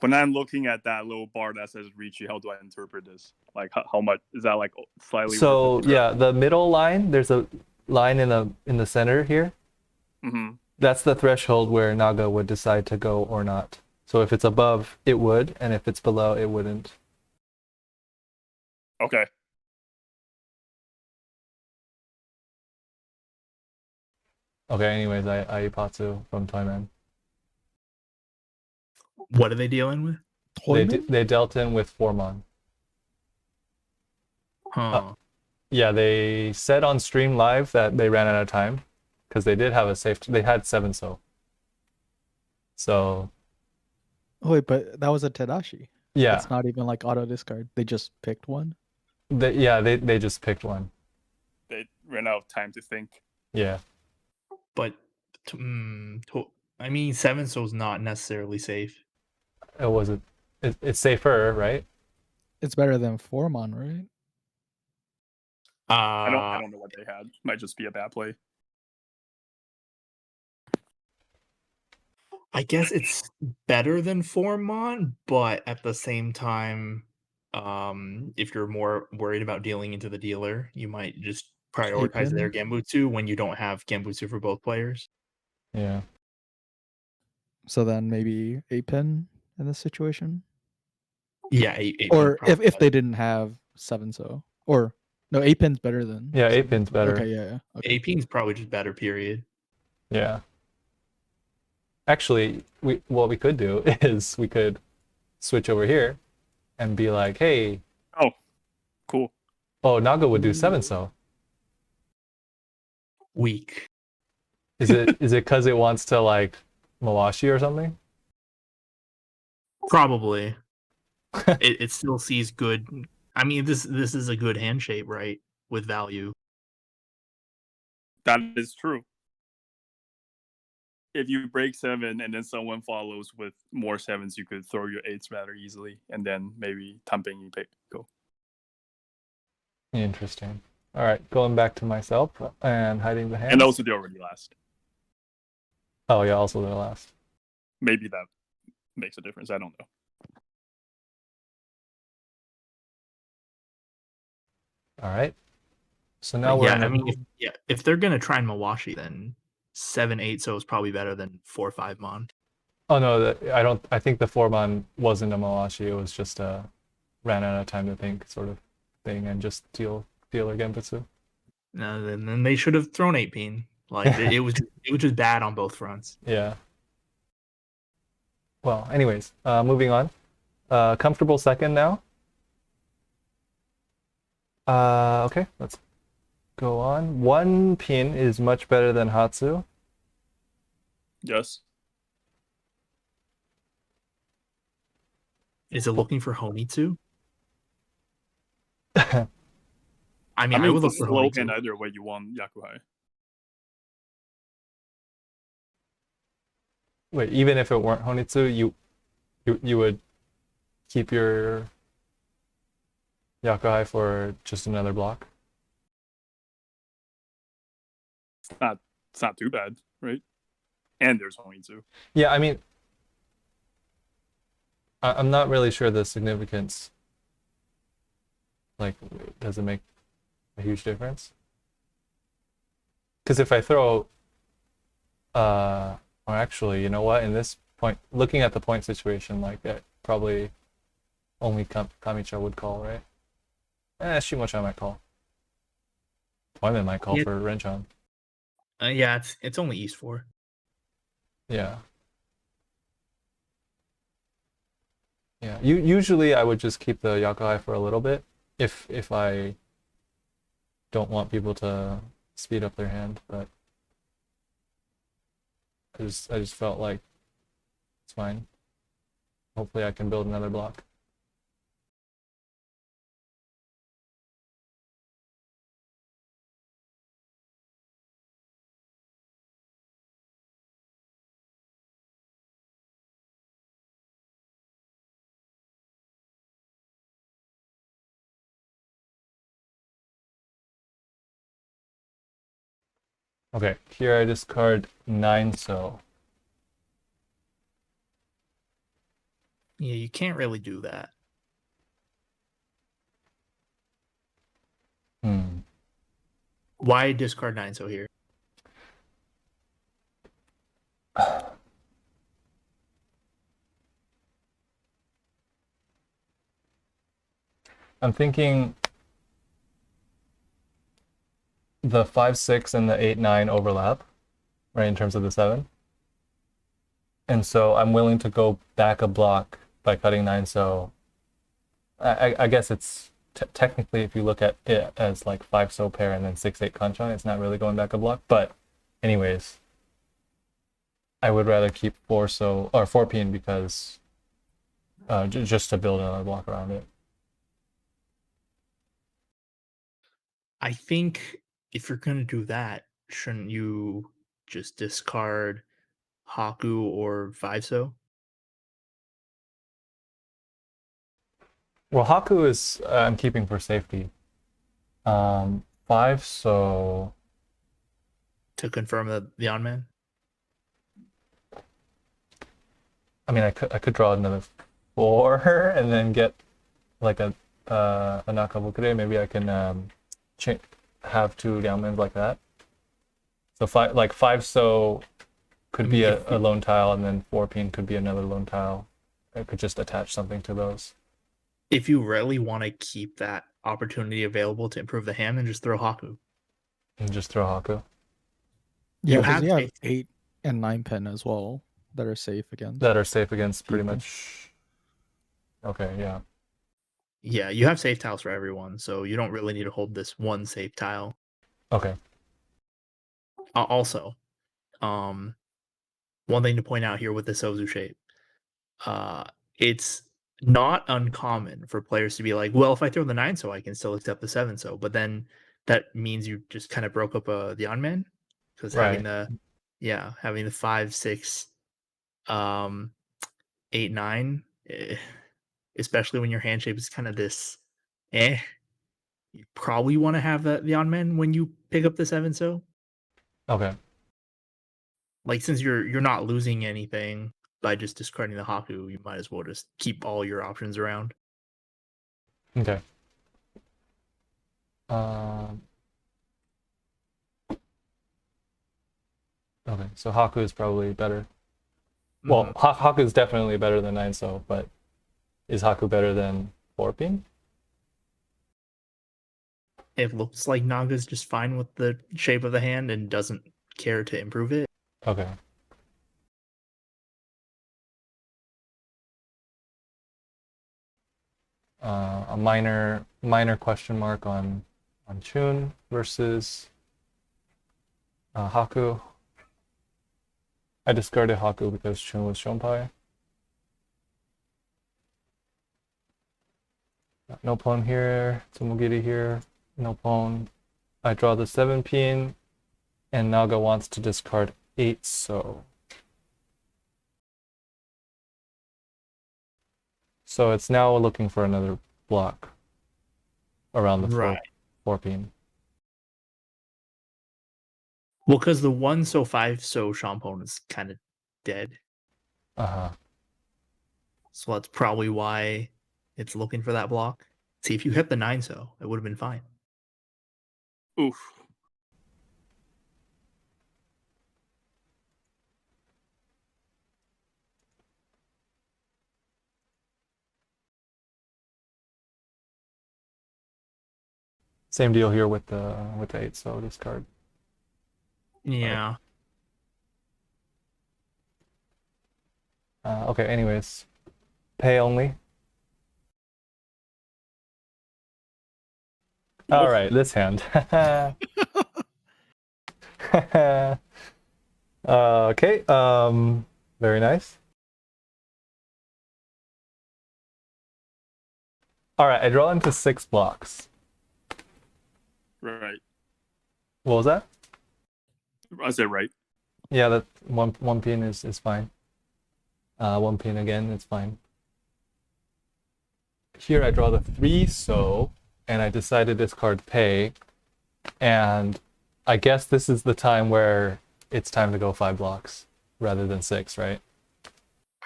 When I'm looking at that little bar that says Ricci, how do I interpret this? Like how much is that? Like slightly. So yeah, the middle line. There's a line in the center here. Mm-hmm. That's the threshold where Naga would decide to go or not. So if it's above, it would, and if it's below, it wouldn't. Okay. Okay. Anyways, I Ipatsu from Toyman. What are they dealing with? They dealt in with Formon. Huh. Yeah, they said on stream live that they ran out of time because they did have a safe. They had 7-so. So. Oh, wait, but that was a Tadashi. Yeah. It's not even like auto discard. They just picked one. They just picked one. They ran out of time to think. Yeah. But I mean, 7-so is not necessarily safe. It wasn't. It's safer, right? It's better than Formon, right? I don't know what they had. Might just be a bad play. I guess it's better than Formon, but at the same time, if you're more worried about dealing into the dealer, you might just prioritize their Genbutsu when you don't have Genbutsu for both players. Yeah. So then maybe 8-pin in this situation? Yeah, 8 or if they didn't have 7-so. Or no, 8-pin's better than. Yeah, 8-pin's better. Okay, yeah. Okay. 8-pin's probably just better, period. Yeah. Actually, what we could do is we could switch over here and be like, hey. Oh, cool. Oh, Naga would do 7-so. Weak. Is it because it wants to like Mawashi or something? Probably. it still sees good. I mean, this is a good hand shape, right? With value. That is true. If you break 7 and then someone follows with more 7s, you could throw your 8s rather easily, and then maybe thumping you go. Interesting. All right, going back to myself and hiding the hand. And also, they're already last. Oh yeah, also they're last. Maybe that makes a difference. I don't know. All right. So now we're. I mean, if they're gonna try and Mawashi, then 7-8-so is probably better than 4-5 Mon. Oh no, I think the 4-mon wasn't a Mawashi. It was just a ran out of time to think sort of thing, and just deal or Genbutsu. No, then they should have thrown 8-pin. Like it was just bad on both fronts. Yeah. Well, anyways, moving on. Comfortable second now. Okay, let's go on. One pin is much better than Hatsu. Yes. Is it looking for Honitsu? Wait, I mean, I I mean, would look it's a for slow Honitsu. hand either way you want Yakuhai. even if it weren't Honitsu, you would keep your Yakuhai for just another block? It's not too bad, right? And there's Honitsu. Yeah, I mean, I'm not really sure the significance. Like, does it make a huge difference? Because if I throw, or actually, you know what? In this point, looking at the point situation, like that, probably only Kamicha would call, right? Shimocha might call. Toyman might call Yeah. for Renchan. Yeah, it's only East 4. Yeah. Yeah. Usually I would just keep the Yakuhai for a little bit if I don't want people to speed up their hand, but I just felt like it's fine. Hopefully I can build another block. Okay, here I discard 9 so. Yeah, you can't really do that. Why discard 9 so here? I'm thinking the 5-6 and the 8-9 overlap, right, in terms of the 7. And so I'm willing to go back a block by cutting 9 so. I guess it's technically, if you look at it as like 5 so pair and then 6-8 kanchan, it's not really going back a block. But anyways, I would rather keep 4 so or 4 pin because just to build another block around it. I think if you're gonna do that, shouldn't you just discard Haku or 5 so? Well, Haku is I'm keeping for safety. 5 so. To confirm the on-man? I mean, I could draw another 4 and then get like a Nakabukure. Maybe I can have 2 downmans like that. So 5 so could be a lone tile, and then 4 pin could be another lone tile. I could just attach something to those. If you really want to keep that opportunity available to improve the hand, then just throw Haku. And just throw Haku. Yeah, You because have you have safe- 8 and 9 pen as well that are safe against. That are safe against pretty People. much. Okay, yeah. Yeah, you have safe tiles for everyone, so you don't really need to hold this one safe tile. Okay. Also, one thing to point out here with the Sozu shape, it's not uncommon for players to be like, well, if I throw the 9 so I can still accept the 7 so, but then that means you just kind of broke up the on-man, because having the 5, 6, 8, 9, especially when your hand shape is kind of this, you probably want to have the on-man when you pick up the 7 so. Okay. Like, since you're not losing anything by just discarding the Haku, you might as well just keep all your options around. Okay. Okay, so Haku is probably better. Well, Haku is definitely better than 9 so, but is Haku better than 4 pin? It looks like Naga's just fine with the shape of the hand and doesn't care to improve it. Okay. a minor question mark on Chun versus Haku. I discarded Haku because Chun was Shonpai. No pawn here, Tsumogiri here, no pawn. I draw the 7 pin, and Naga wants to discard 8, so. So it's now looking for another block around the 4 pin. Well, because the 1 so 5 so Champon is kind of dead. Uh-huh. So that's probably why it's looking for that block. See, if you hit the 9 so, it would have been fine. Oof. Same deal here with the 8, so discard. Yeah. Okay, anyways. Pay only. All right, this hand. Okay, very nice. All right, I draw into 6 blocks. Right. What was that? I said right. Yeah, that one pin is fine. 1 pin again, it's fine. Here I draw the 3 so, and I decide to discard pay, and I guess this is the time where it's time to go 5 blocks rather than 6, right?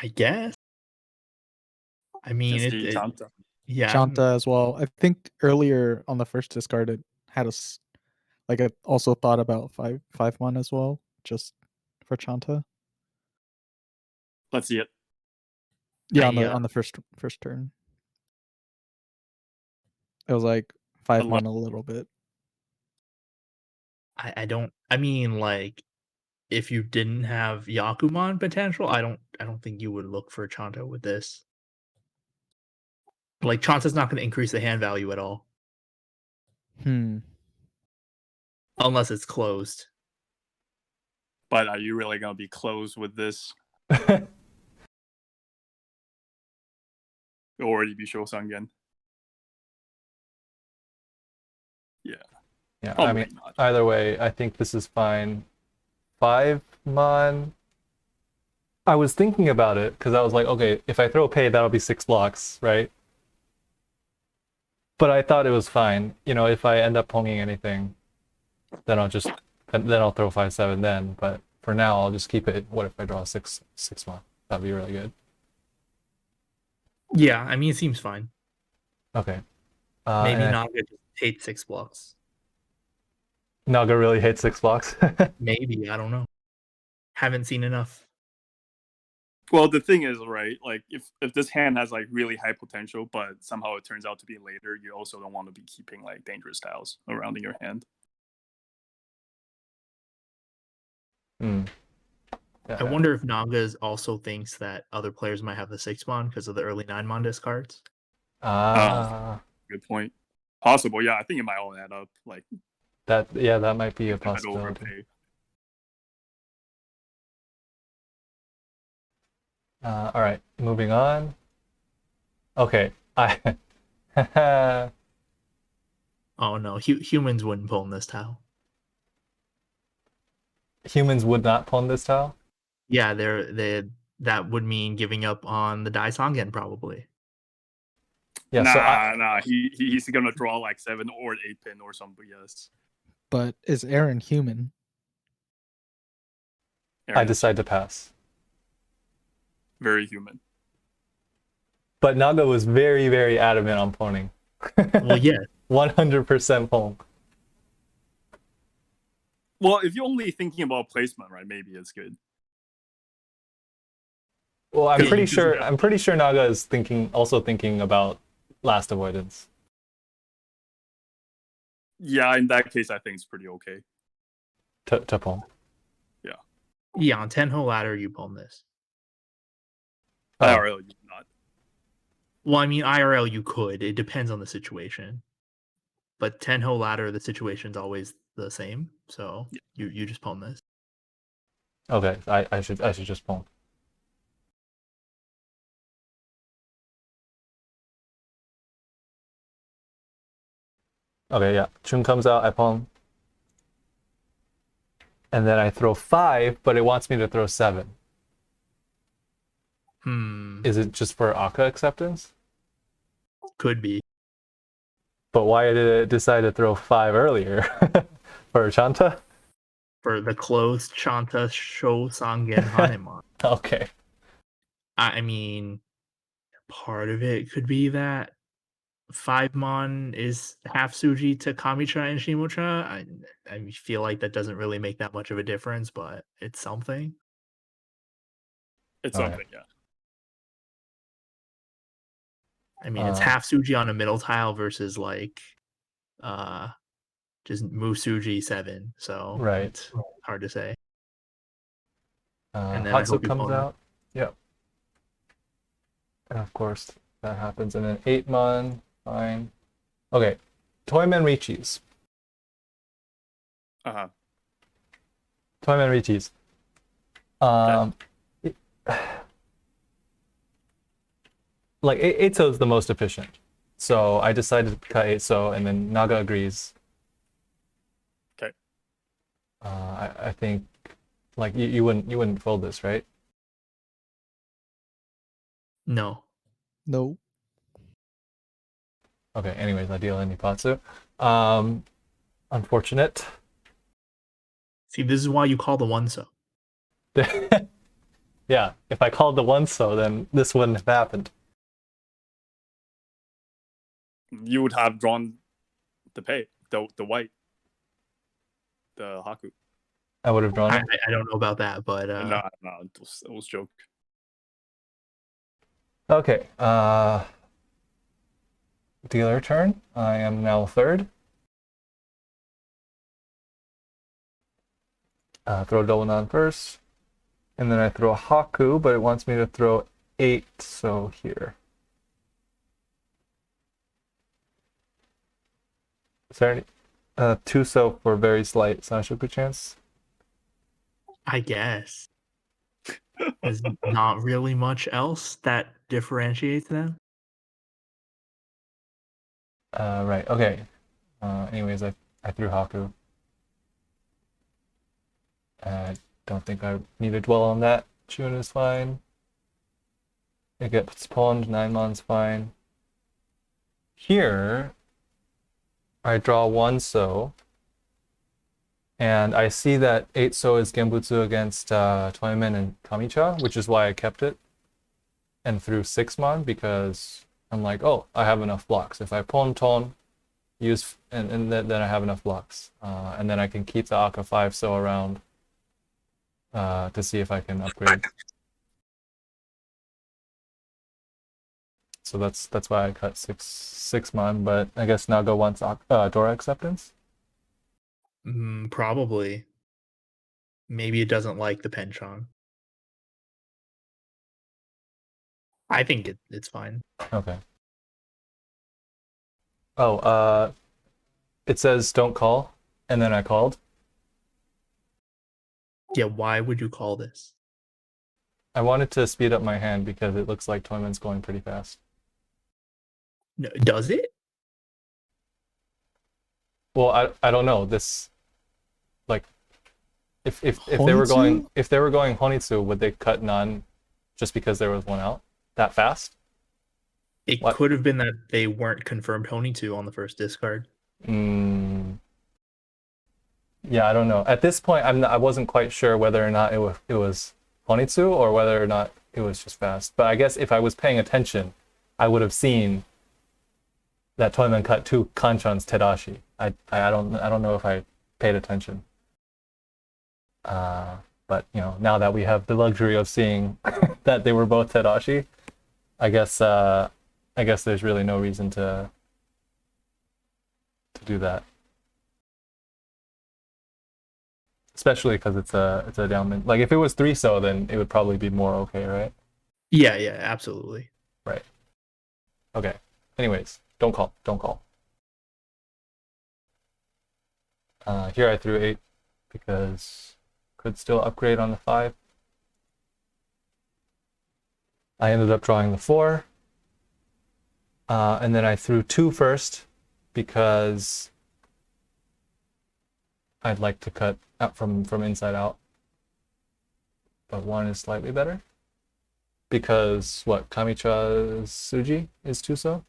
I guess. I mean, It's the Chanta. yeah. Chanta as well. I think earlier on the first discard it had us like I also thought about 5-1 as well, just for Chanta. Let's see it. Yeah, on the first turn. It was like 5-1 a little bit. I don't. I mean, like, if you didn't have Yakuman potential, I don't think you would look for Chanta with this. Like, Chanta's not going to increase the hand value at all. Unless it's closed. But are you really going to be closed with this? Already be Shosangen. Yeah. Yeah, Probably I mean, not. either way, I think this is fine. 5 mon. I was thinking about it because I was like, okay, if I throw pay, that'll be 6 blocks, right? But I thought it was fine. You know, if I end up ponging anything, then I'll throw 5-7 then. But for now, I'll just keep it. What if I draw 6 mon? That'd be really good. Yeah, I mean, it seems fine. Okay. Maybe Naga just hates 6 blocks. Naga really hates 6 blocks. Maybe, I don't know. Haven't seen enough. Well, the thing is, right, like if this hand has like really high potential, but somehow it turns out to be later, you also don't want to be keeping like dangerous tiles around in your hand. Yeah. I wonder if Naga also thinks that other players might have the 6-mon because of the early 9-mon discards. Good point. Possible, yeah. I think it might all add up. Like that. Yeah, that might be a possibility. All right, moving on. Okay, Oh no, humans wouldn't pull in this tile. Humans would not pawn this tile? Yeah, that would mean giving up on the Dai Sangen probably. Yeah, nah. He's gonna draw like 7 or 8 pin or something. Yes. But is Aaron human? I decide to pass. Very human. But Naga was very, very adamant on pawning. Well, yeah. 100% pawn. Well, if you're only thinking about placement, right? Maybe it's good. Well, I'm pretty sure Naga is also thinking about last avoidance. Yeah, in that case, I think it's pretty okay. To pawn. Yeah. Yeah, on Tenhou ladder, you pawn this. Oh, really? Not. Well, I mean, IRL you could. It depends on the situation. But Tenhou ladder, the situation's always the same. So you just pawn this. Okay, I should just pawn. Okay, yeah. Chun comes out, I pawn. And then I throw 5, but it wants me to throw 7. Is it just for Aka acceptance? Could be. But why did it decide to throw 5 earlier? For Chanta? For the closed Chanta Sho Sangen Hanemon. Okay. I mean, part of it could be that 5 mon is half Suji to Kamicha and Shimocha. I feel like that doesn't really make that much of a difference, but it's something. It's Okay. something, yeah. I mean, it's half Suji on a middle tile versus like just move Suji 7. So Right. it's hard to say. And then I Hatsu hope you comes pawn. out. Yep. And of course that happens. And then 8 mon, fine. Okay. Toyman Richis. Uh-huh. Toyman Richis. Like 8-so is the most efficient. So I decided to cut 8-so, and then Naga agrees. Okay. I think like you wouldn't fold this, right? No. No. Okay, anyways, I deal Nipatsu. Unfortunate. See, this is why you call the 1-so. Yeah, if I called the 1-so, then this wouldn't have happened. You would have drawn the pay, the white, the Haku. I would have drawn it. I don't know about that, but No, it was joke. Okay, dealer turn. I am now 3rd. Throw Donan first. And then I throw Haku, but it wants me to throw 8-so here. Is there any 2-so for very slight Sanshoku chance? I guess. There's not really much else that differentiates them. Right, okay. Anyways, I threw Haku. I don't think I need to dwell on that. Chun is fine. It gets pawned, 9 mon's fine. Here, I draw 1-so. And I see that 8-so is Genbutsu against Toyman and Kamicha, which is why I kept it. And threw 6 mon, because I'm like, oh, I have enough blocks. If I pawn ton, use and then I have enough blocks. And then I can keep the Aka 5-so around to see if I can upgrade. So that's why I cut 6 mon, but I guess Naga wants Dora acceptance. Probably. Maybe it doesn't like the penchant. I think it's fine. Okay. Oh, it says don't call, and then I called. Yeah, why would you call this? I wanted to speed up my hand because it looks like Toyman's going pretty fast. No, does it? Well, I don't know. This, like, if they were going Honitsu, would they cut none just because there was one out that fast? It could have been that they weren't confirmed Honitsu on the first discard. Yeah, I don't know. At this point, I wasn't quite sure whether or not it was Honitsu or whether or not it was just fast. But I guess if I was paying attention, I would have seen that Toyman cut 2 Kanchan's Tadashi. I don't know if I paid attention. But you know, now that we have the luxury of seeing that they were both Tadashi, I guess there's really no reason to do that. Especially because it's a downman. Like if it was 3-so, then it would probably be more okay, right? Yeah, absolutely. Right. Okay. Anyways, don't call. Don't call. Here I threw 8 because could still upgrade on the 5. I ended up drawing the 4. And then I threw 2 first because I'd like to cut out from inside out. But 1 is slightly better. Because what, Kamicha's Suji is Tuso?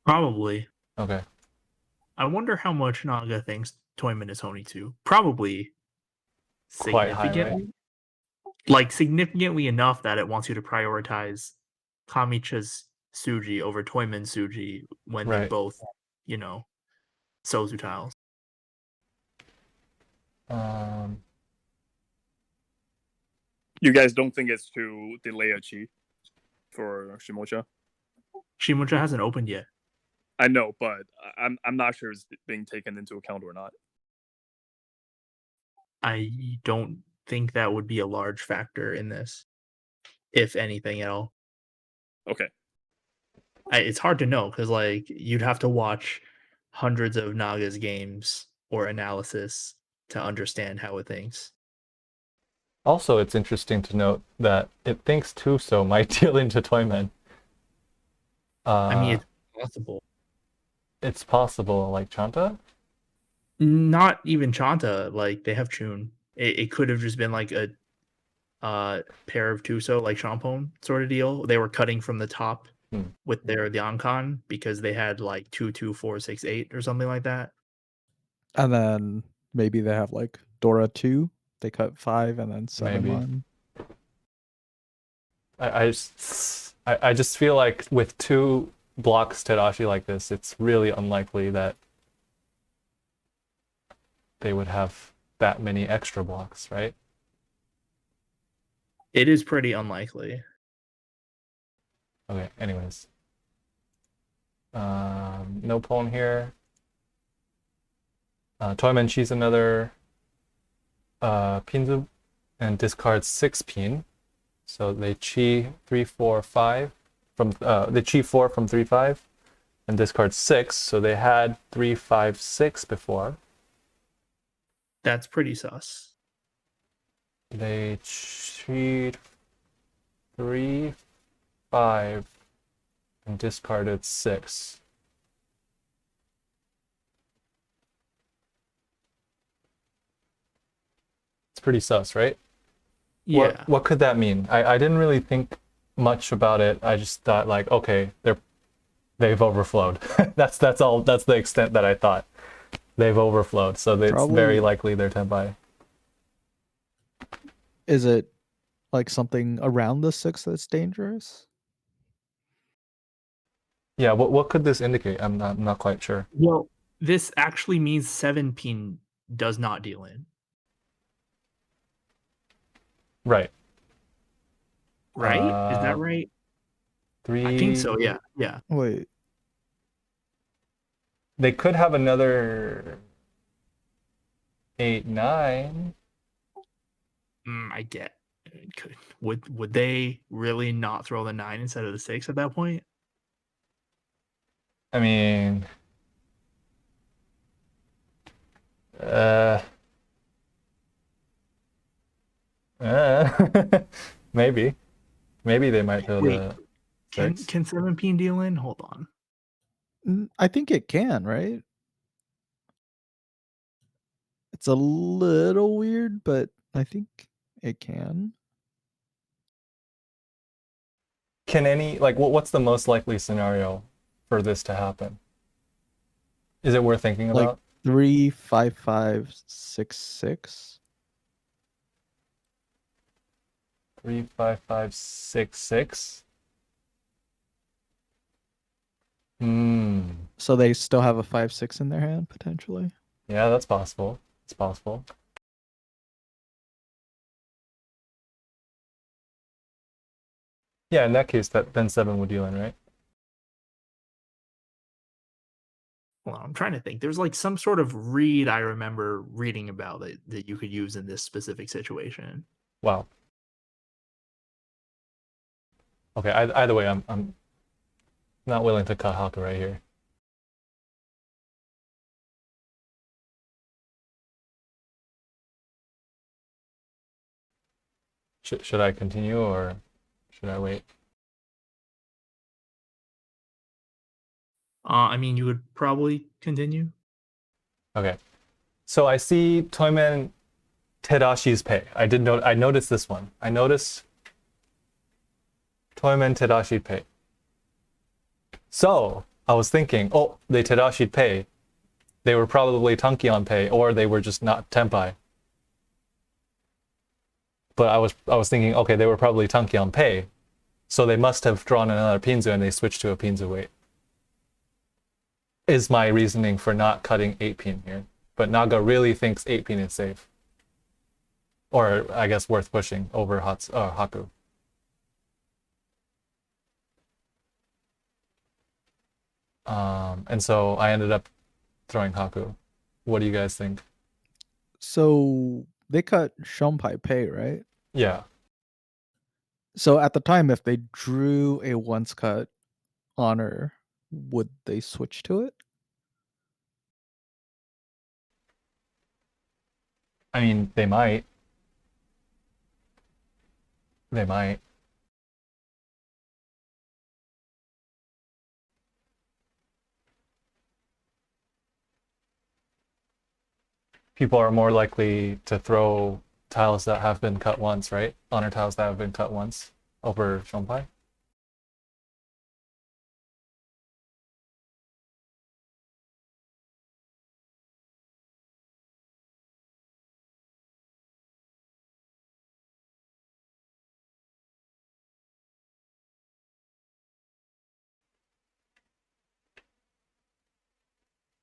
Probably. Okay. I wonder how much Naga thinks Toyman is Honey too. Probably Quite high, right? significantly. Like significantly enough that it wants you to prioritize Kamicha's Suji over Toyman's Suji when they're Right. both, you know, Sozu tiles. You guys don't think it's to delay a chi for Shimocha? Shimocha hasn't opened yet. I know, but I'm not sure it's being taken into account or not. I don't think that would be a large factor in this, if anything at all. Okay. It's hard to know because like you'd have to watch hundreds of Naga's games or analysis to understand how it thinks. Also, it's interesting to note that it thinks Tuso might deal into Toyman. I mean, it's possible. It's possible, like Chanta? Not even Chanta. Like they have Chun. It could have just been like a pair of Tuso, like Champon sort of deal. They were cutting from the top with their Liancon because they had like 2, 2, 4, 6, 8 or something like that. And then maybe they have like Dora 2. They cut 5 and then 7 Maybe. line. I just feel like with 2 blocks Tadashi like this, it's really unlikely that they would have that many extra blocks, right? It is pretty unlikely. Okay, anyways. No poem here. Toyman cheese another Pinzu and discards 6 pin. So they chi 3, 4, 5 from they chi 4 from 3, 5 and discard 6. So they had 3, 5, 6 before. That's pretty sus. They cheat 3, 5 and discarded 6. It's pretty sus, right? Yeah. What could that mean? I didn't really think much about it. I just thought like, okay, they've overflowed. that's all. That's the extent that I thought. They've overflowed, so it's very likely they're Tenpai. Is it like something around the 6 that's dangerous? Yeah, what could this indicate? I'm not quite sure. Well, this actually means 7 pin does not deal in. Right. Right? Is that right? 3. I think so, yeah. Yeah. Wait. They could have another 8, 9. I get. Would they really not throw the 9 instead of the 6 at that point? I mean, maybe they might throw the 6. Can 7 pin deal in? Hold on. I think it can, right? It's a little weird, but I think it can. Can any what's the most likely scenario for this to happen? Is it worth thinking about? 3, 5, 5, 6, 6. 3, 5, 5, 6, 6. So they still have a 5, 6 in their hand potentially. Yeah, that's possible. It's possible. Yeah, in that case, then 7 would deal in, right? Well, I'm trying to think. There's like some sort of read I remember reading about that you could use in this specific situation. Wow. Okay. Either way, I'm Not willing to cut Haku right here. Should I continue or should I wait? I mean, you would probably continue. Okay. So I see Toyman Tadashi's pay. I noticed this one. I noticed Toyman Tadashi pay. So I was thinking, oh, they Tadashi pay. They were probably Tankion pay, or they were just not Tenpai. But I was thinking, okay, they were probably Tankion pay. So they must have drawn another Pinzu and they switched to a Pinzu weight. Is my reasoning for not cutting 8 pin here. But Naga really thinks 8 pin is safe. Or I guess worth pushing over Haku. And so I ended up throwing Haku. What do you guys think? So they cut Shunpai pay, right? Yeah. So at the time, if they drew a once cut honor, would they switch to it? I mean, they might. They might. People are more likely to throw tiles that have been cut once, right? Honor tiles that have been cut once over Shunpai.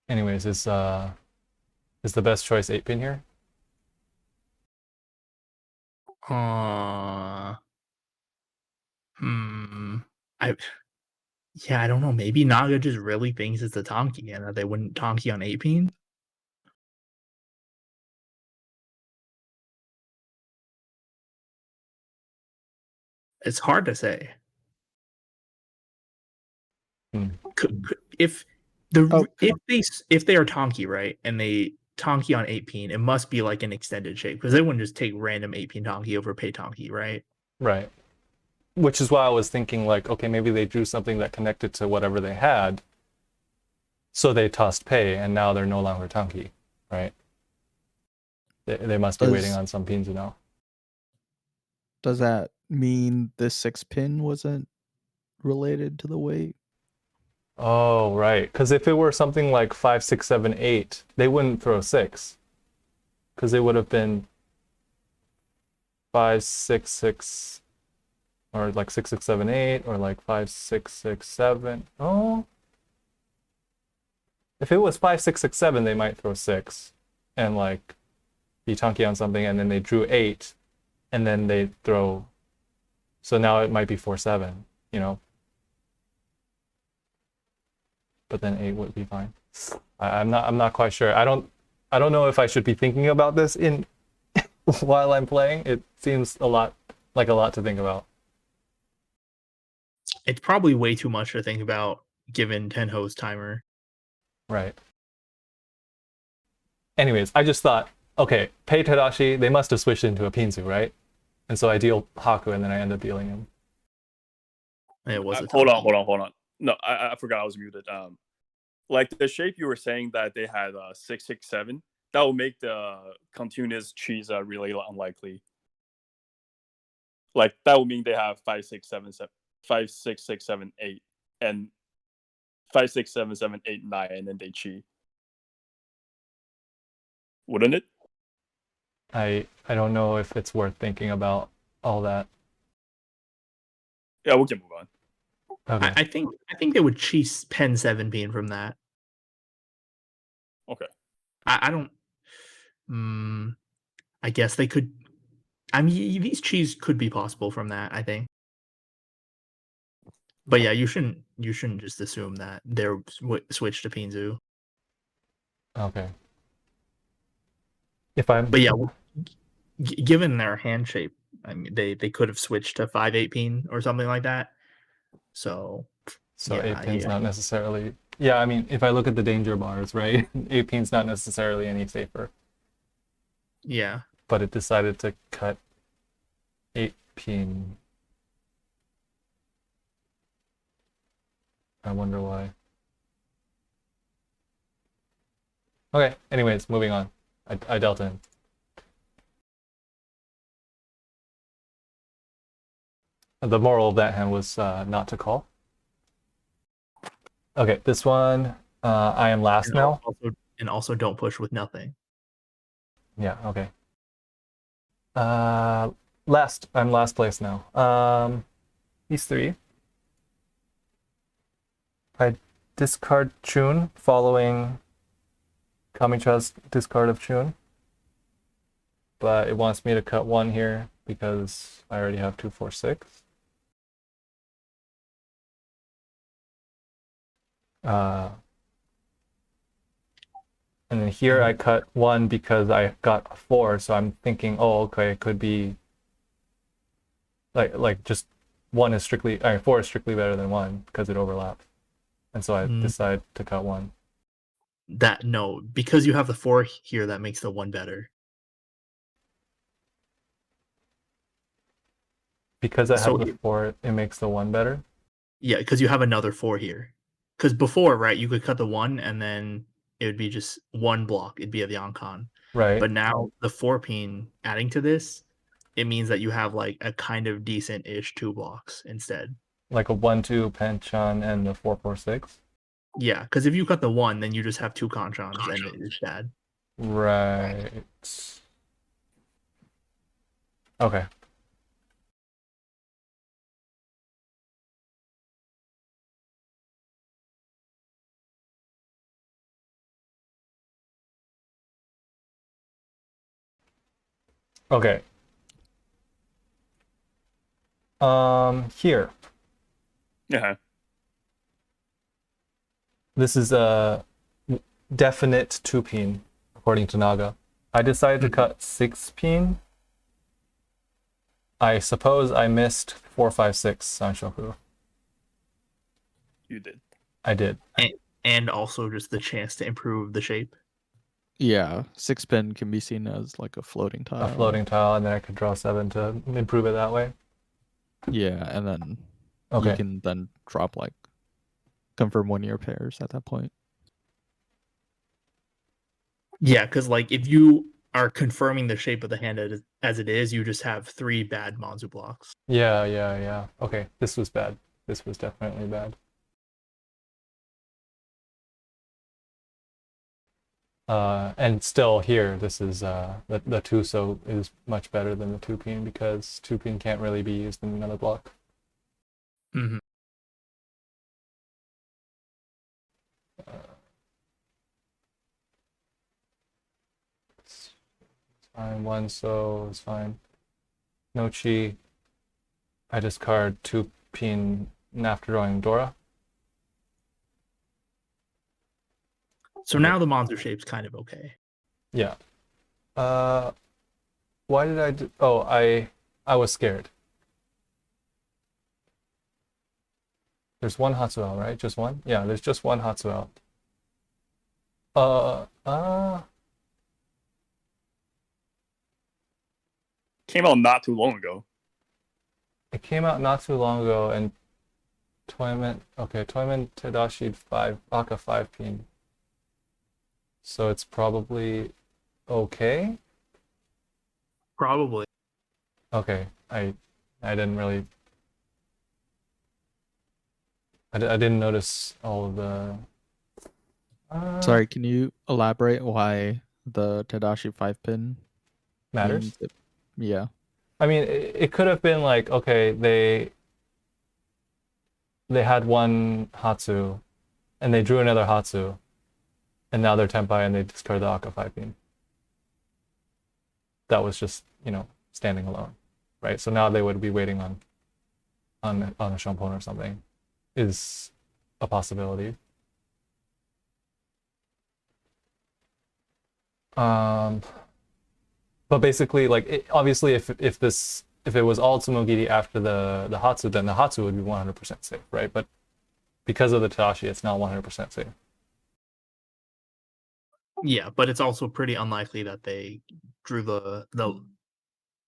Anyways, is the best choice 8 pin here? I yeah, I don't know. Maybe Naga just really thinks it's a Tonki and that they wouldn't Tonki on 8 pin. It's hard to say. If they are Tonki, right, and they Tonki on 8 pin, it must be like an extended shape because they wouldn't just take random 8 pin Tonki over pay Tonki, right? Right. Which is why I was thinking like, okay, maybe they drew something that connected to whatever they had. So they tossed pay and now they're no longer Tanki, right? They must be waiting on some Pinzu now. Does that mean this 6 pin wasn't related to the weight? Oh, right. Because if it were something like 5, 6, 7, 8, they wouldn't throw 6. Because it would have been 5, 6, 6, or like 6, 6, 7, 8, or like 5, 6, 6, 7. Oh. If it was 5, 6, 6, 7, they might throw 6 and like be Tanki on something, and then they drew 8, and then they throw. So now it might be 4, 7, you know? But then 8 would be fine. I'm not quite sure. I don't know if I should be thinking about this in while I'm playing. It seems a lot to think about. It's probably way too much to think about given Tenhou's timer. Right. Anyways, I just thought, okay, pay Tadashi, they must have switched into a Pinzu, right? And so I deal Haku and then I end up dealing him. It was hold on. No, I forgot I was muted. Like the shape you were saying that they had 6, 6, 7, that would make the continuous cheese really unlikely. Like that would mean they have 5, 6, 7, 7, 5, 6, 6, 7, 8, and 5, 6, 7, 7, 8, 9, and then they cheat. Wouldn't it? I don't know if it's worth thinking about all that. Yeah, we can move on. Okay. I think they would cheese pen 7 being from that. Okay. I don't. I guess they could. I mean, these cheese could be possible from that. I think. But yeah, you shouldn't just assume that they're switched to Pinzu. Okay. But yeah, given their hand shape, I mean, they could have switched to 5, 8 pin or something like that. So So Yeah, 8-pin's yeah. not necessarily. Yeah, I mean, if I look at the danger bars, right, 8-pin's not necessarily any safer. Yeah. But it decided to cut 8-pin. I wonder why. Okay, anyways, moving on. I dealt in. The moral of that hand was not to call. Okay, this one, I am last now. Also don't push with nothing. Yeah, okay. I'm last place now. These three. I discard Chun following Kamicha's discard of Chun. But it wants me to cut one here because I already have 2, 4, 6. And then here I cut one because I got a 4, so I'm thinking, oh, okay, it could be like just 4 is strictly better than 1 because it overlaps. And so I decide to cut 1. Because you have the 4 here, that makes the 1 better. Because I have the 4, it makes the 1 better? Yeah, because you have another 4 here. Because before, right, you could cut the 1 and then it would be just 1 block. It'd be the Oncon. Right. But now the 4-pin adding to this, it means that you have like a kind of decent-ish 2 blocks instead. Like a 1-2 Panchon and the 4-4-6? Yeah, because if you cut the 1, then you just have 2 Conchons and it's bad. Right. Okay. Okay. Here. Yeah. This is a definite 2-pin, according to Naga. I decided to cut 6-pin. I suppose I missed 4, 5, 6 Sanshoku. You did. I did. And also just the chance to improve the shape. Yeah, 6-pin can be seen as like a floating tile. A floating tile, and then I could draw 7 to improve it that way. Yeah, and then you can then drop like confirm 1 of your pairs at that point. Yeah, because like if you are confirming the shape of the hand as it is, you just have 3 bad Manzu blocks. Yeah. Okay, this was bad. This was definitely bad. And still here, this is the 2-so is much better than the 2-pin because 2-pin can't really be used in another block. Mm-hmm. It's fine. 1-so is fine. No chi. I discard 2-pin after drawing Dora. So now the Manzu shape's kind of okay. Yeah. Why did I do? Oh, I was scared. There's 1 Hatsuel, right? Just 1? Yeah, there's just 1 Hatsuel. Came out not too long ago. It came out not too long ago, and Toyman Tadashi 5 Aka 5-pin. So it's probably okay. Probably. Okay, I didn't really. I didn't notice all of the. Sorry, can you elaborate why the Tadashi 5-pin matters? Yeah. I mean, it could have been like, okay, they had 1 Hatsu, and they drew another Hatsu, and now they're Tenpai and they discard the Aka 5-pin. That was just, standing alone, right? So now they would be waiting on a Shampon or something, is a possibility. But basically, like, obviously, if it was all Tsumogiri after the Hatsu, then the Hatsu would be 100% safe, right? But because of the Tadashi, it's not 100% safe. Yeah, but it's also pretty unlikely that they drew the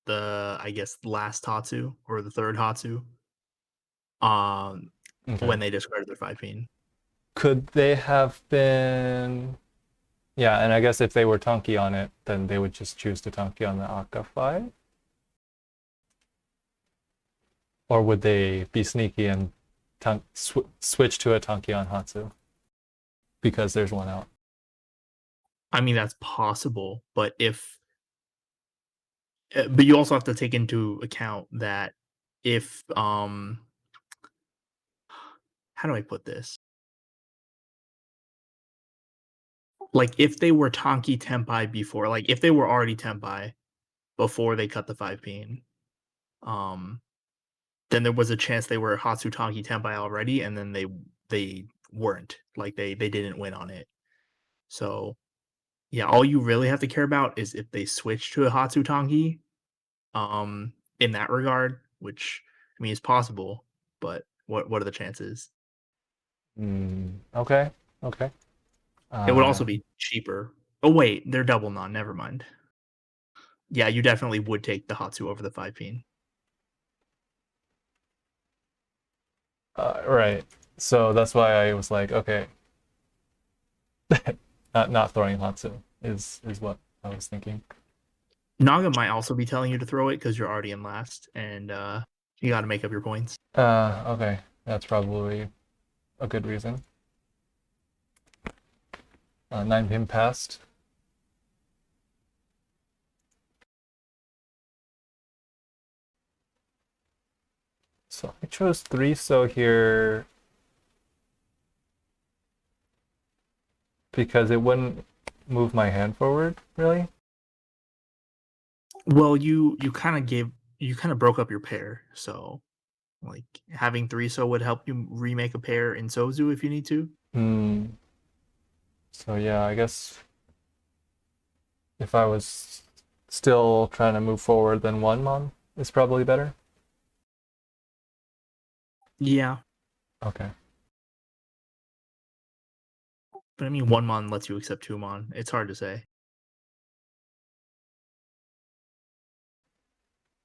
I guess last Hatsu or the third Hatsu Okay. when they discarded their 5 pin. Could they have been? Yeah, and I guess if they were Tonki on it, then they would just choose to Tonki on the Aka 5? Or would they be sneaky and switch to a Tonki on Hatsu? Because there's one out. I mean, that's possible, but but you also have to take into account that if how do I put this? Like if they were Tonki Tenpai before, like if they were already Tenpai before they cut the 5 pin, then there was a chance they were Hatsu Tonki Tenpai already, and then they weren't. Like they didn't win on it. So yeah, all you really have to care about is if they switch to a Hatsu Tonki, in that regard, which I mean is possible, but what are the chances? Okay. Okay. It would also be cheaper. Oh wait, they're double non. Never mind. Yeah, you definitely would take the Hatsu over the 5 pin. Right. So that's why I was like, okay, not throwing Hatsu is what I was thinking. Naga might also be telling you to throw it because you're already in last, and you got to make up your points. Okay, that's probably a good reason. 9 pin passed. So I chose 3-so here because it wouldn't move my hand forward, really. Well, you kind of broke up your pair, so like having 3-so would help you remake a pair in Sozu if you need to. So yeah, I guess if I was still trying to move forward, then 1-mon is probably better. Yeah, Okay. but I mean 1-mon lets you accept 2-mon. It's hard to say.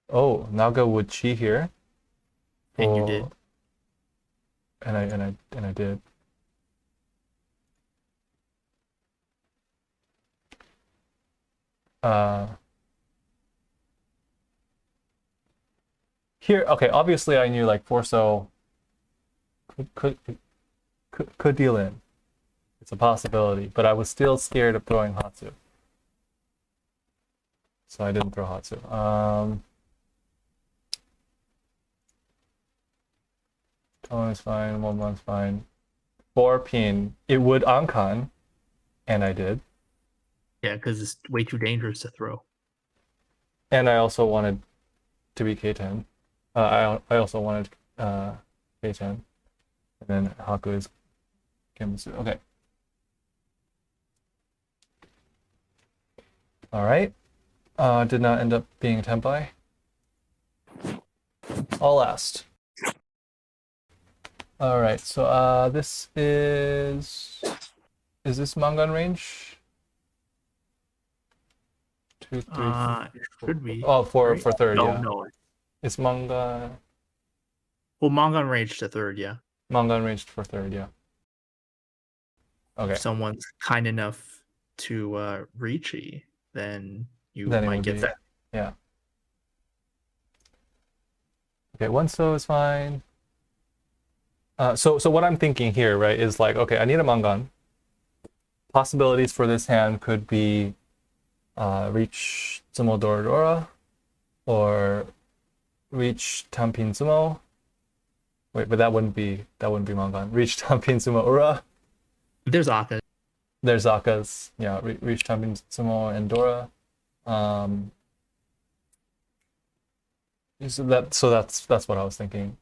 Oh, Naga would chi here. And you did. And I did. Here, okay, obviously I knew like 4-so could deal in. It's a possibility, but I was still scared of throwing Hatsu. So I didn't throw Hatsu. Tone is fine, 1-mon's fine. 4-pin, it would Ankan, and I did. Yeah, because it's way too dangerous to throw. And I also wanted to be K10. I also wanted K10. And then Haku is Kimitsu. Okay. Alright. Did not end up being a Tenpai. All last. Alright, so this is this Mangan range? 2, 3, It should be. oh, for right? third, No, yeah. no. It's manga Well, Mangan ranged to third, yeah. Mangan ranged for third, yeah. Okay. If someone's kind enough to reach it, then you Then it might would get be, that. yeah. Okay, 1-so is fine. So what I'm thinking here, right, is like, okay, I need a Mangan. Possibilities for this hand could be reach Tsumo Dorodora or reach Tampin Tsumo. Wait, but that wouldn't be Mangan. Reach Tampin Tsumo Ura. There's Aka. There's Aka's, yeah, reach Tampin Tsumo and Dora. So that's what I was thinking.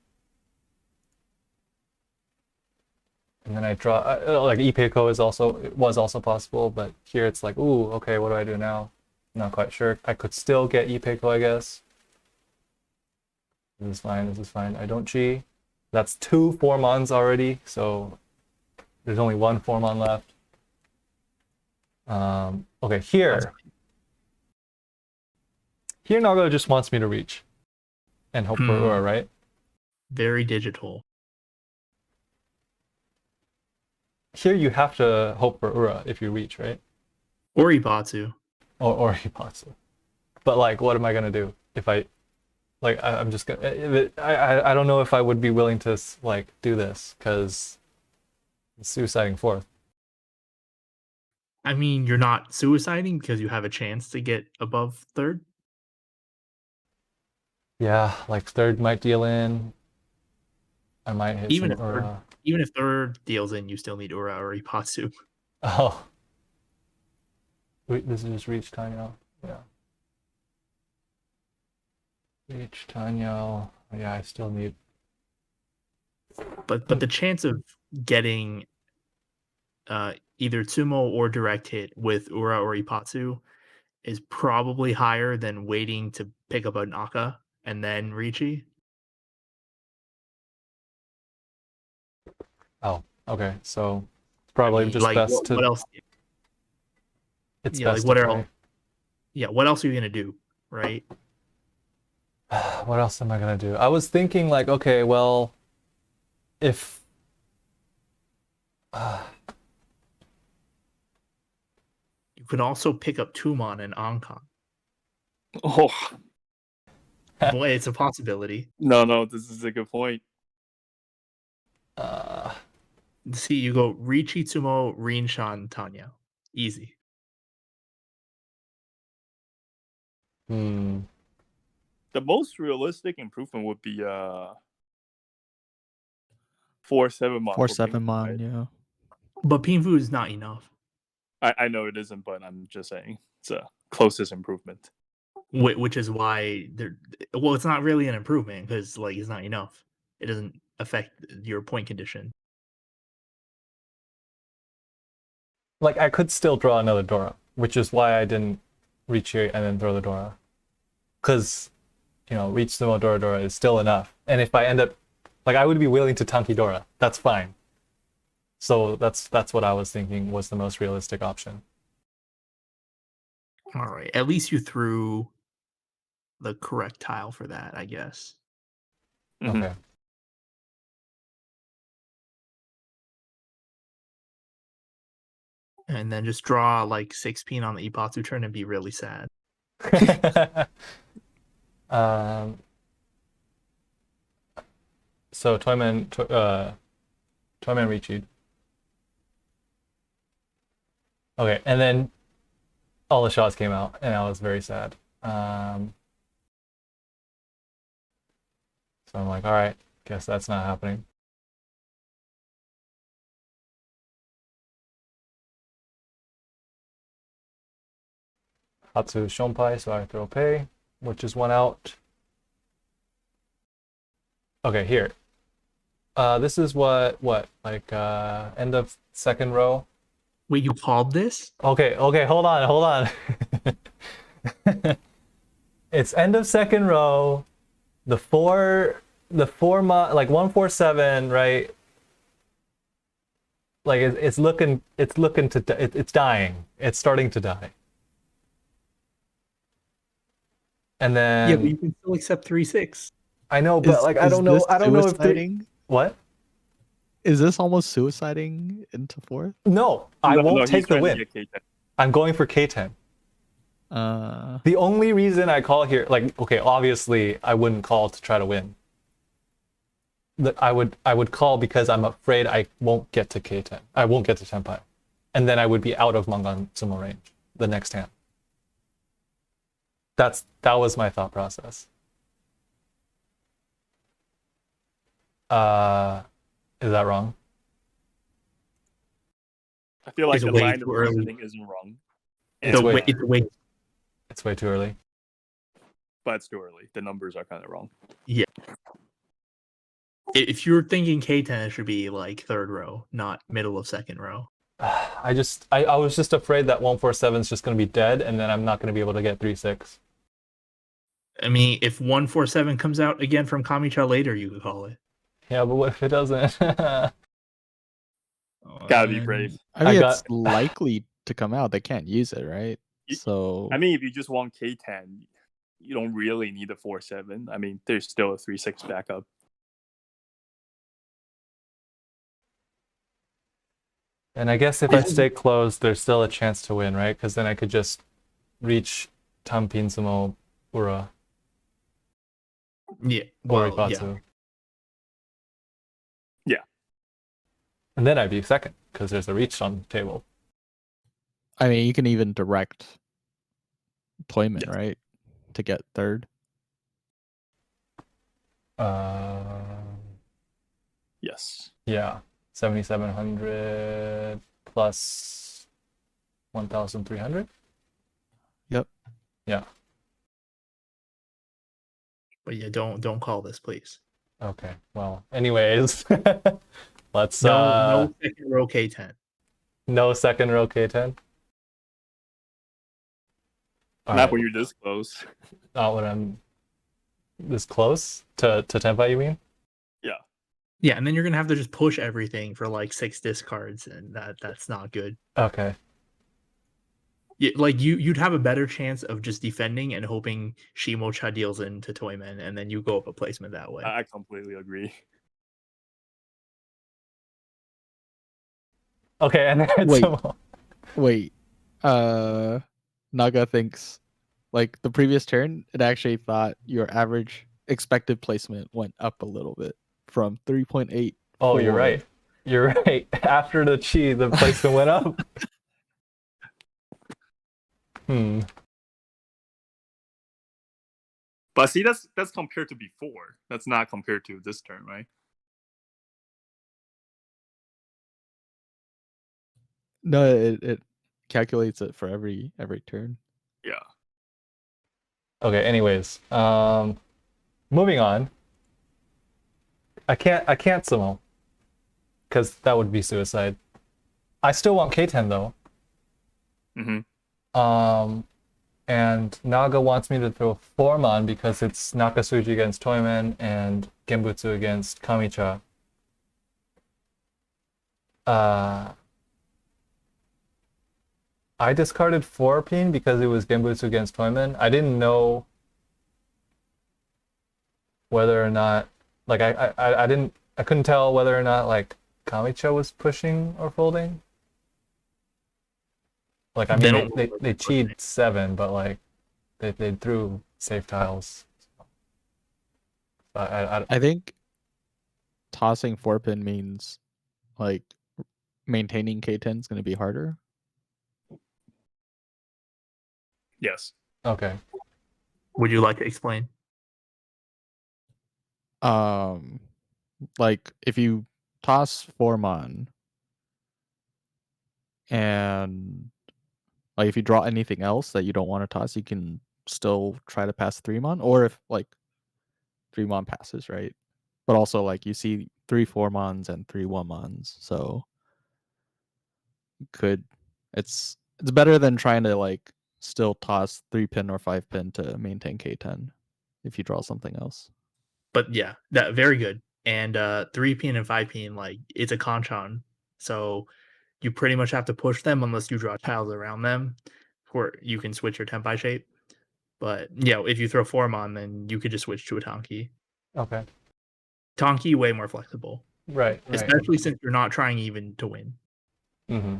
And then I draw like Ipeko was also possible, but here it's like, ooh, okay, what do I do now? Not quite sure. I could still get Ipeko, I guess. This is fine. I don't chi. That's 2 4-mons already, so there's only 1 4-mon left. Okay, here Naga just wants me to reach and hope for Ura, right? Very digital. Here you have to hope for Ura if you reach, right? Or Ibatsu. Or Hipatsu. But like, what am I gonna do if I'm just gonna. I don't know if I would be willing to like do this because suiciding fourth. I mean, you're not suiciding because you have a chance to get above third. Yeah, like third might deal in. I might hit Even some Ura. Even if third deals in, you still need Ura or Ipatsu. Oh. Wait, this is just reach Tenhou. Yeah. Reach Tenhou. Yeah, I still need. But the chance of getting either Tsumo or direct hit with Ura or Ipatsu is probably higher than waiting to pick up a Naka and then Richi. Oh, okay. So it's probably just like, best to. What else? It's Yeah, best like what to else? Yeah, what else are you gonna do, right? What else am I gonna do? I was thinking like, okay, well, if You could also pick up Tumon and Ankon. Oh Boy, it's a possibility. no, this is a good point. See, you go Richi, Tsumo, Rinshan, Tanya. Easy. hmm. The most realistic improvement would be 4-7-mon. 4-7-mon, right? yeah. But Pinfu is not enough. I know it isn't, but I'm just saying it's a closest improvement. Which is why it's not really an improvement because like it's not enough. It doesn't affect your point condition. Like I could still draw another Dora, which is why I didn't reach here and then throw the Dora. Because, reach Sumo Dora is still enough. And if I end up, like I would be willing to Tanki Dora. That's fine. So that's what I was thinking was the most realistic option. All right. At least you threw the correct tile for that, I guess. Mhm. Okay. And then just draw like 6-pin on the Ipatsu turn and be really sad. So Toyman Richied. Okay, and then all the shots came out, and I was very sad. So I'm like, all right, guess that's not happening. Hatsu Shonpai, so I throw pay, which is 1 out. Okay, here. This is what like end of second row. Wait, you called this? Okay, hold on. It's end of second row. The four like 147, right? Like it's looking to it's dying. It's starting to die. And then Yeah, but you can still accept 3-6. I know, but I don't know if what? Is this almost suiciding into fourth? No, I won't take the win. I'm going for K10. The only reason I call here, like, okay, obviously I wouldn't call to try to win. I would call because I'm afraid I won't get to K10. I won't get to Tenpai. And then I would be out of Mangan Sumo range the next hand. That was my thought process. Is that wrong? I feel like It's the way line of too early. reasoning isn't wrong. It's way too early. But it's too early. The numbers are kind of wrong. Yeah. If you're thinking K10, it should be like third row, not middle of second row. I was just afraid that 147 is just going to be dead, and then I'm not going to be able to get 3-6. I mean, if 147 comes out again from Kamicha later, you could call it. Yeah, but what if it doesn't? Gotta be brave. I mean, I got- it's likely to come out. They can't use it, right? Y- So I mean, if you just want K10, you don't really need a 4-7. I mean, there's still a 3-6 backup. And I guess if I stay close, there's still a chance to win, right? Because then I could just reach Tampin Sumo Ura Yeah. or Well, yeah. Ipatsu. Yeah. And then I'd be second because there's a reach on the table. I mean, you can even direct Toyman, Yes. right, to get third. Yes. Yeah, 7,700 plus 1,300. Yep. Yeah. But yeah, don't call this, please. Okay. Well, anyways, let's No second row K10. no second row K10. All Not right. when you're this close. Not when I'm this close to Tenpai, you mean? Yeah. Yeah, and then you're gonna have to just push everything for like 6 discards, and that's not good. Okay. Yeah, like you'd have a better chance of just defending and hoping Shimocha deals into Toyman, and then you go up a placement that way. I completely agree. Okay, and then Wait. so- Wait, Naga thinks like the previous turn, it actually thought your average expected placement went up a little bit from 3.8. Oh, you're right. You're right. After the chi, the placement went up. But see, that's compared to before. That's not compared to this turn, right? No, it calculates it for every turn. Yeah. Okay, anyways. Moving on. I can't sumo. Because that would be suicide. I still want K10 though. Mm-hmm. And Naga wants me to throw Formon because it's Nakasuji against Toyman and Genbutsu against Kamicha. I discarded 4-pin because it was Genbutsu against Toyman. I didn't know whether or not, like, I couldn't tell whether or not, like, Kamicha was pushing or folding. Like, I mean, they cheated 7, but, like, they threw safe tiles. I think tossing 4-pin means like maintaining K10 is going to be harder. Yes. Okay. Would you like to explain? Like if you toss Formon and like if you draw anything else that you don't want to toss, you can still try to pass 3-mon, or if like 3-mon passes, right? But also like you see 3 4-mons and 3 1-mons, so it's better than trying to like still toss 3-pin or 5-pin to maintain K10 if you draw something else. But yeah, that very good. And 3-pin and 5-pin, like it's a Kanchan, so you pretty much have to push them unless you draw tiles around them, or you can switch your Tenpai shape. But yeah, if you throw Formon, then you could just switch to a Tonki. Okay. Tonki way more flexible, Right. especially since you're not trying even to win. Mm-hmm.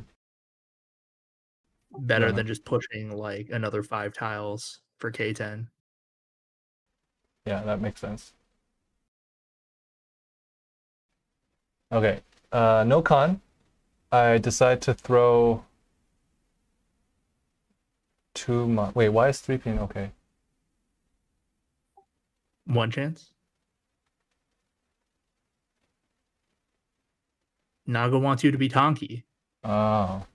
Better than just pushing like another 5 tiles for K10. Yeah, that makes sense. Okay. No con. I decide to throw 2 Wait, why is 3-pin okay? 1 chance. Naga wants you to be Tonki. Oh.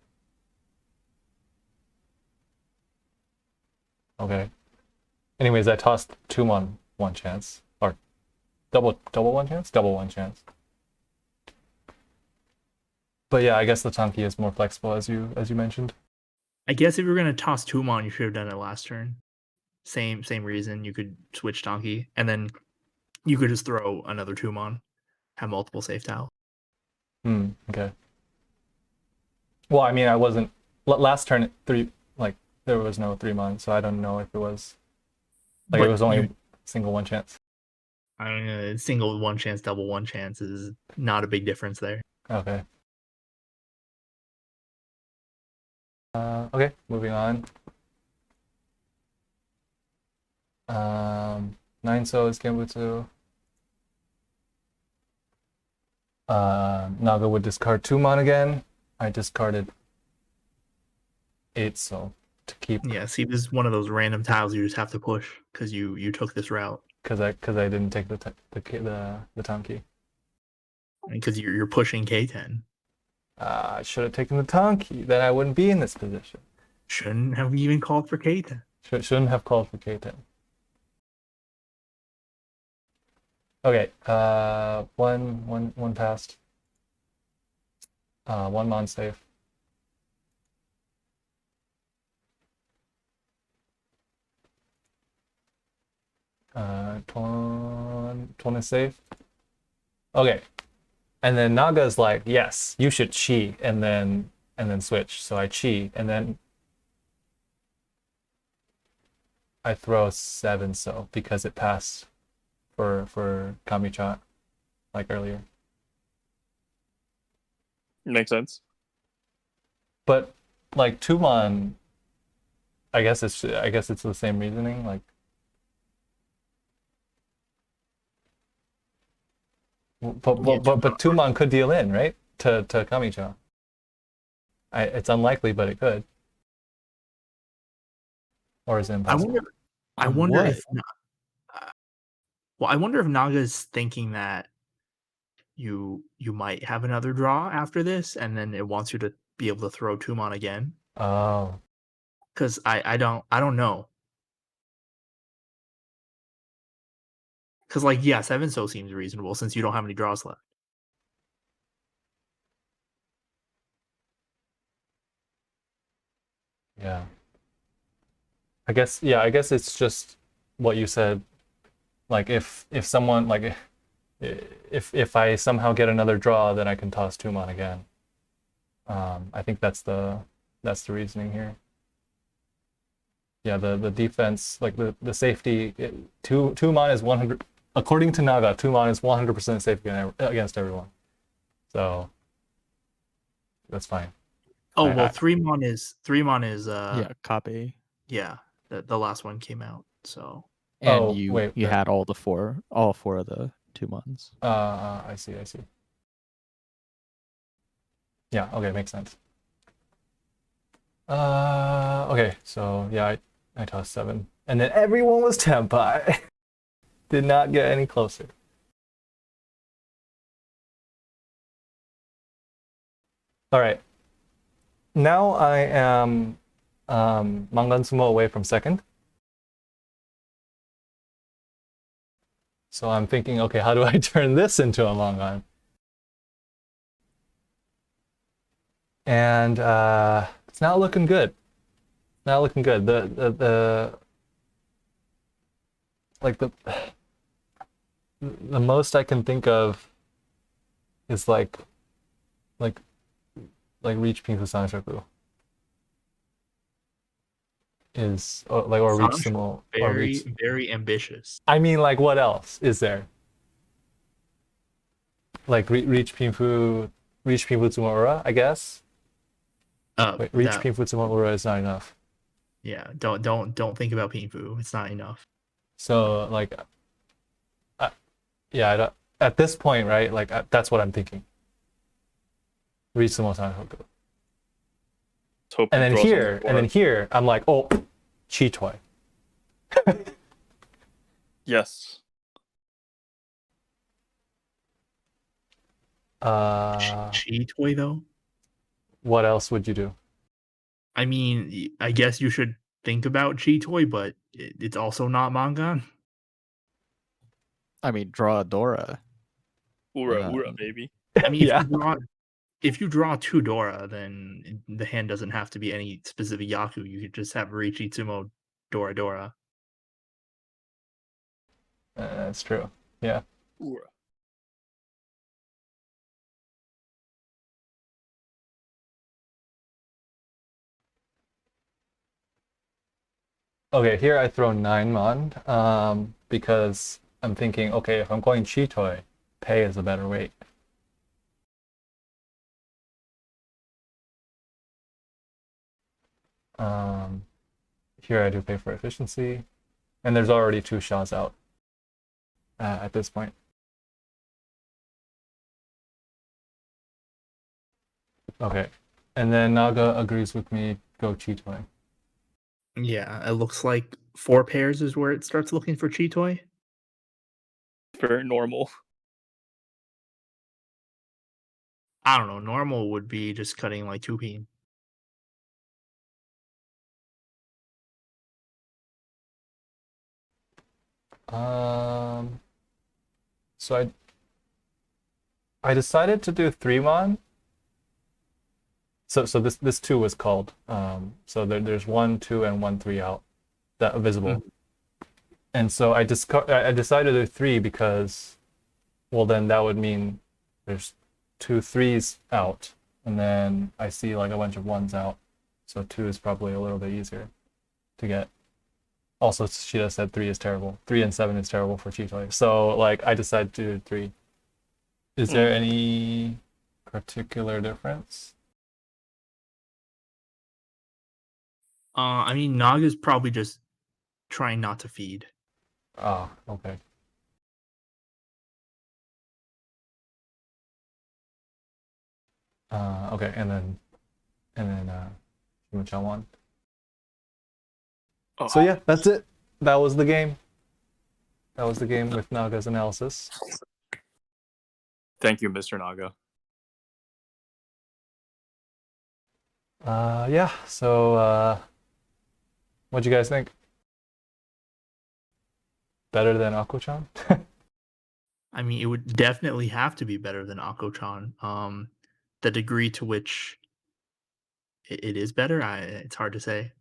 Okay. Anyways, I tossed 2-mon 1 chance. Or double 1 chance? Double 1 chance. But yeah, I guess the Tonki is more flexible as you mentioned. I guess if you were gonna toss 2-mon, you should have done it last turn. Same reason. You could switch Tonki, and then you could just throw another 2-mon. have multiple safe tiles. Okay. Well, I mean, I wasn't last turn there was no 3-mon, so I don't know if it was like it was only single one chance. I mean, single one chance, double one chance is not a big difference there. Okay. Okay, moving on. 9 is Genbutsu. Naga would discard 2-mon again. I discarded 8 to keep. Yeah, see, this is one of those random tiles you just have to push because you took this route. Because I didn't take the town key. Because you're pushing K10. I should have taken the town key. Then I wouldn't be in this position. Shouldn't have even called for K10. Shouldn't have called for K10. Okay, one passed. 1-mon safe. Tuan is safe. Okay, and then Naga's like, yes, you should chi, and then switch. So I chi, and then I throw 7 because it passed for Kami-cha like earlier. Makes sense. But like 2-mon, I guess it's the same reasoning. Like, but 2-mon could deal in, right? To Kami-cha. It's unlikely, but it could. Or is it impossible? I wonder if I wonder if Naga's thinking that you might have another draw after this, and then it wants you to be able to throw 2-mon again. Oh. Because I don't know. Because like, yeah, 7 seems reasonable since you don't have any draws left. Yeah. I guess it's just what you said. Like if someone like if I somehow get another draw, then I can toss 2-mon again. I think that's the reasoning here. Yeah, the defense, like the safety, 2-mon is 100. According to Naga, 2-mon is 100% safe against everyone. So that's fine. Oh well, 3-mon is yeah, copy. Yeah, the last one came out. So and you had all 4 of the 2-mons. I see. Yeah, okay, makes sense. Okay, so yeah, I tossed 7. And then everyone was Tenpai. Did not get any closer. All right. Now I am Mangan Sumo away from second. So I'm thinking, okay, how do I turn this into a Mangan? And it's not looking good. Not looking good. The most I can think of is like reach Pinku Sanshoku. Is or reach Sumo. Very ambitious. I mean, like, what else is there? Like reach Pinfu Tsumura, I guess. Reach Pinfu Tsumura is not enough. Yeah, don't think about Pinfu. It's not enough. So like, yeah, at this point, right? Like that's what I'm thinking. Reach Sumo Sanhoku. And then here, I'm like, oh, Chi Toy. Yes. Chi Toy though. What else would you do? I mean, I guess you should think about Chi Toy, but it's also not Mangan. I mean, draw a Dora. Ura, baby. I mean, if you draw 2 Dora, then the hand doesn't have to be any specific Yaku. You could just have Reach Itsumo Dora. That's true. Yeah. Ura. Okay, here I throw 9 mon, because I'm thinking, okay, if I'm going Chitoy, pay is a better weight. Here I do pay for efficiency, and there's already 2 Shas out at this point. Okay, and then Naga agrees with me, go Chitoy. Yeah, it looks like 4 pairs is where it starts looking for Chitoy. Very normal. I don't know. Normal would be just cutting like 2p. So I decided to do 3 mon. So this 2 was called. So there's 1, 2, and 1, 3 out that are visible. And so I decided to do 3 because, well, then that would mean there's 2 3s out, and then I see like a bunch of 1s out. So 2 is probably a little bit easier to get. Also, Shida said 3 is terrible. 3 and 7 is terrible for Chitoy. So like I decided to do 3. Is there any particular difference? I mean, Naga's probably just trying not to feed. Oh, okay. Okay, and then Shimachan won. Oh, So yeah, that's it. That was the game. That was the game with Naga's analysis. thank you, Mr. Naga. Yeah. So what'd you guys think? Better than Ako-chan? I mean, it would definitely have to be better than Ako-chan. The degree to which it is better, it's hard to say.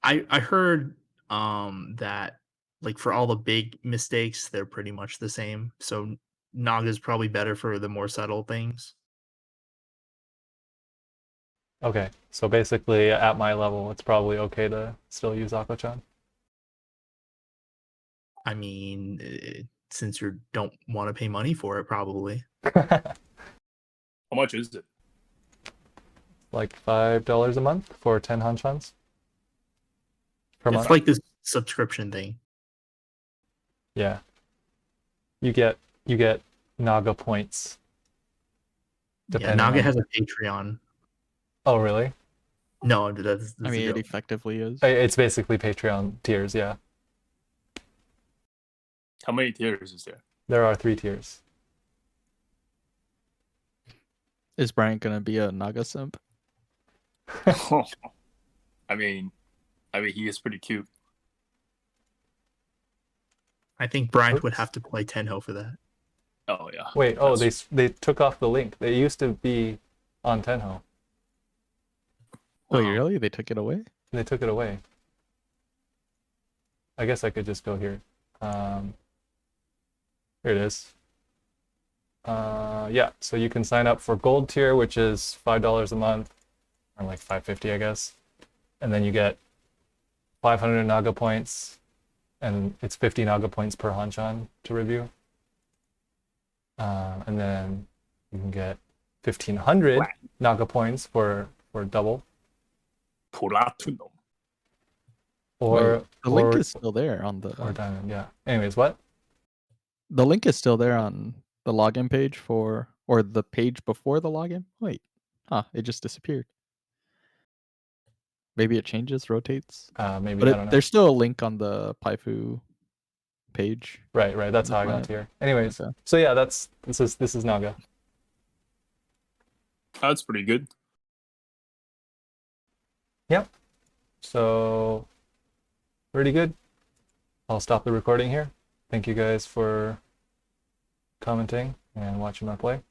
I heard that like for all the big mistakes, they're pretty much the same. So Naga's probably better for the more subtle things. Okay. So basically, at my level, it's probably okay to still use Ako-chan. I mean, since you don't want to pay money for it, probably. How much is it? Like $5 a month for 10 hanchans per It's month. like this subscription thing. Yeah. You get Naga points. Yeah, Naga has a Patreon. Oh, really? No, that's I a mean, it joke. effectively is. It's basically Patreon tiers, yeah. How many tiers is there? There are 3 tiers. Is Brian gonna be a Naga simp? I mean, he is pretty cute. I think Brian would have to play Tenhou for that. Oh yeah. Wait, oh, they took off the link. They used to be on Tenhou. Wait, really? They took it away? They took it away. I guess I could just go here. Here it is. Yeah, so you can sign up for gold tier, which is $5 a month, or like $5.50, I guess. And then you get 500 Naga points, and it's 50 Naga points per Hanchan to review. And then you can get 1,500 Naga points for double. Platinum. Or the link is still there on the or diamond, yeah. Anyways, what? the link is still there on the login page for, or the page before the login. Wait, it just disappeared. Maybe it changes, rotates. Maybe, But I don't know. there's still a link on the Paifu page. Right. That's how I got here. Anyways, Okay. so yeah, this is Naga. That's pretty good. Yep. So pretty good. I'll stop the recording here. Thank you guys for commenting and watching my play.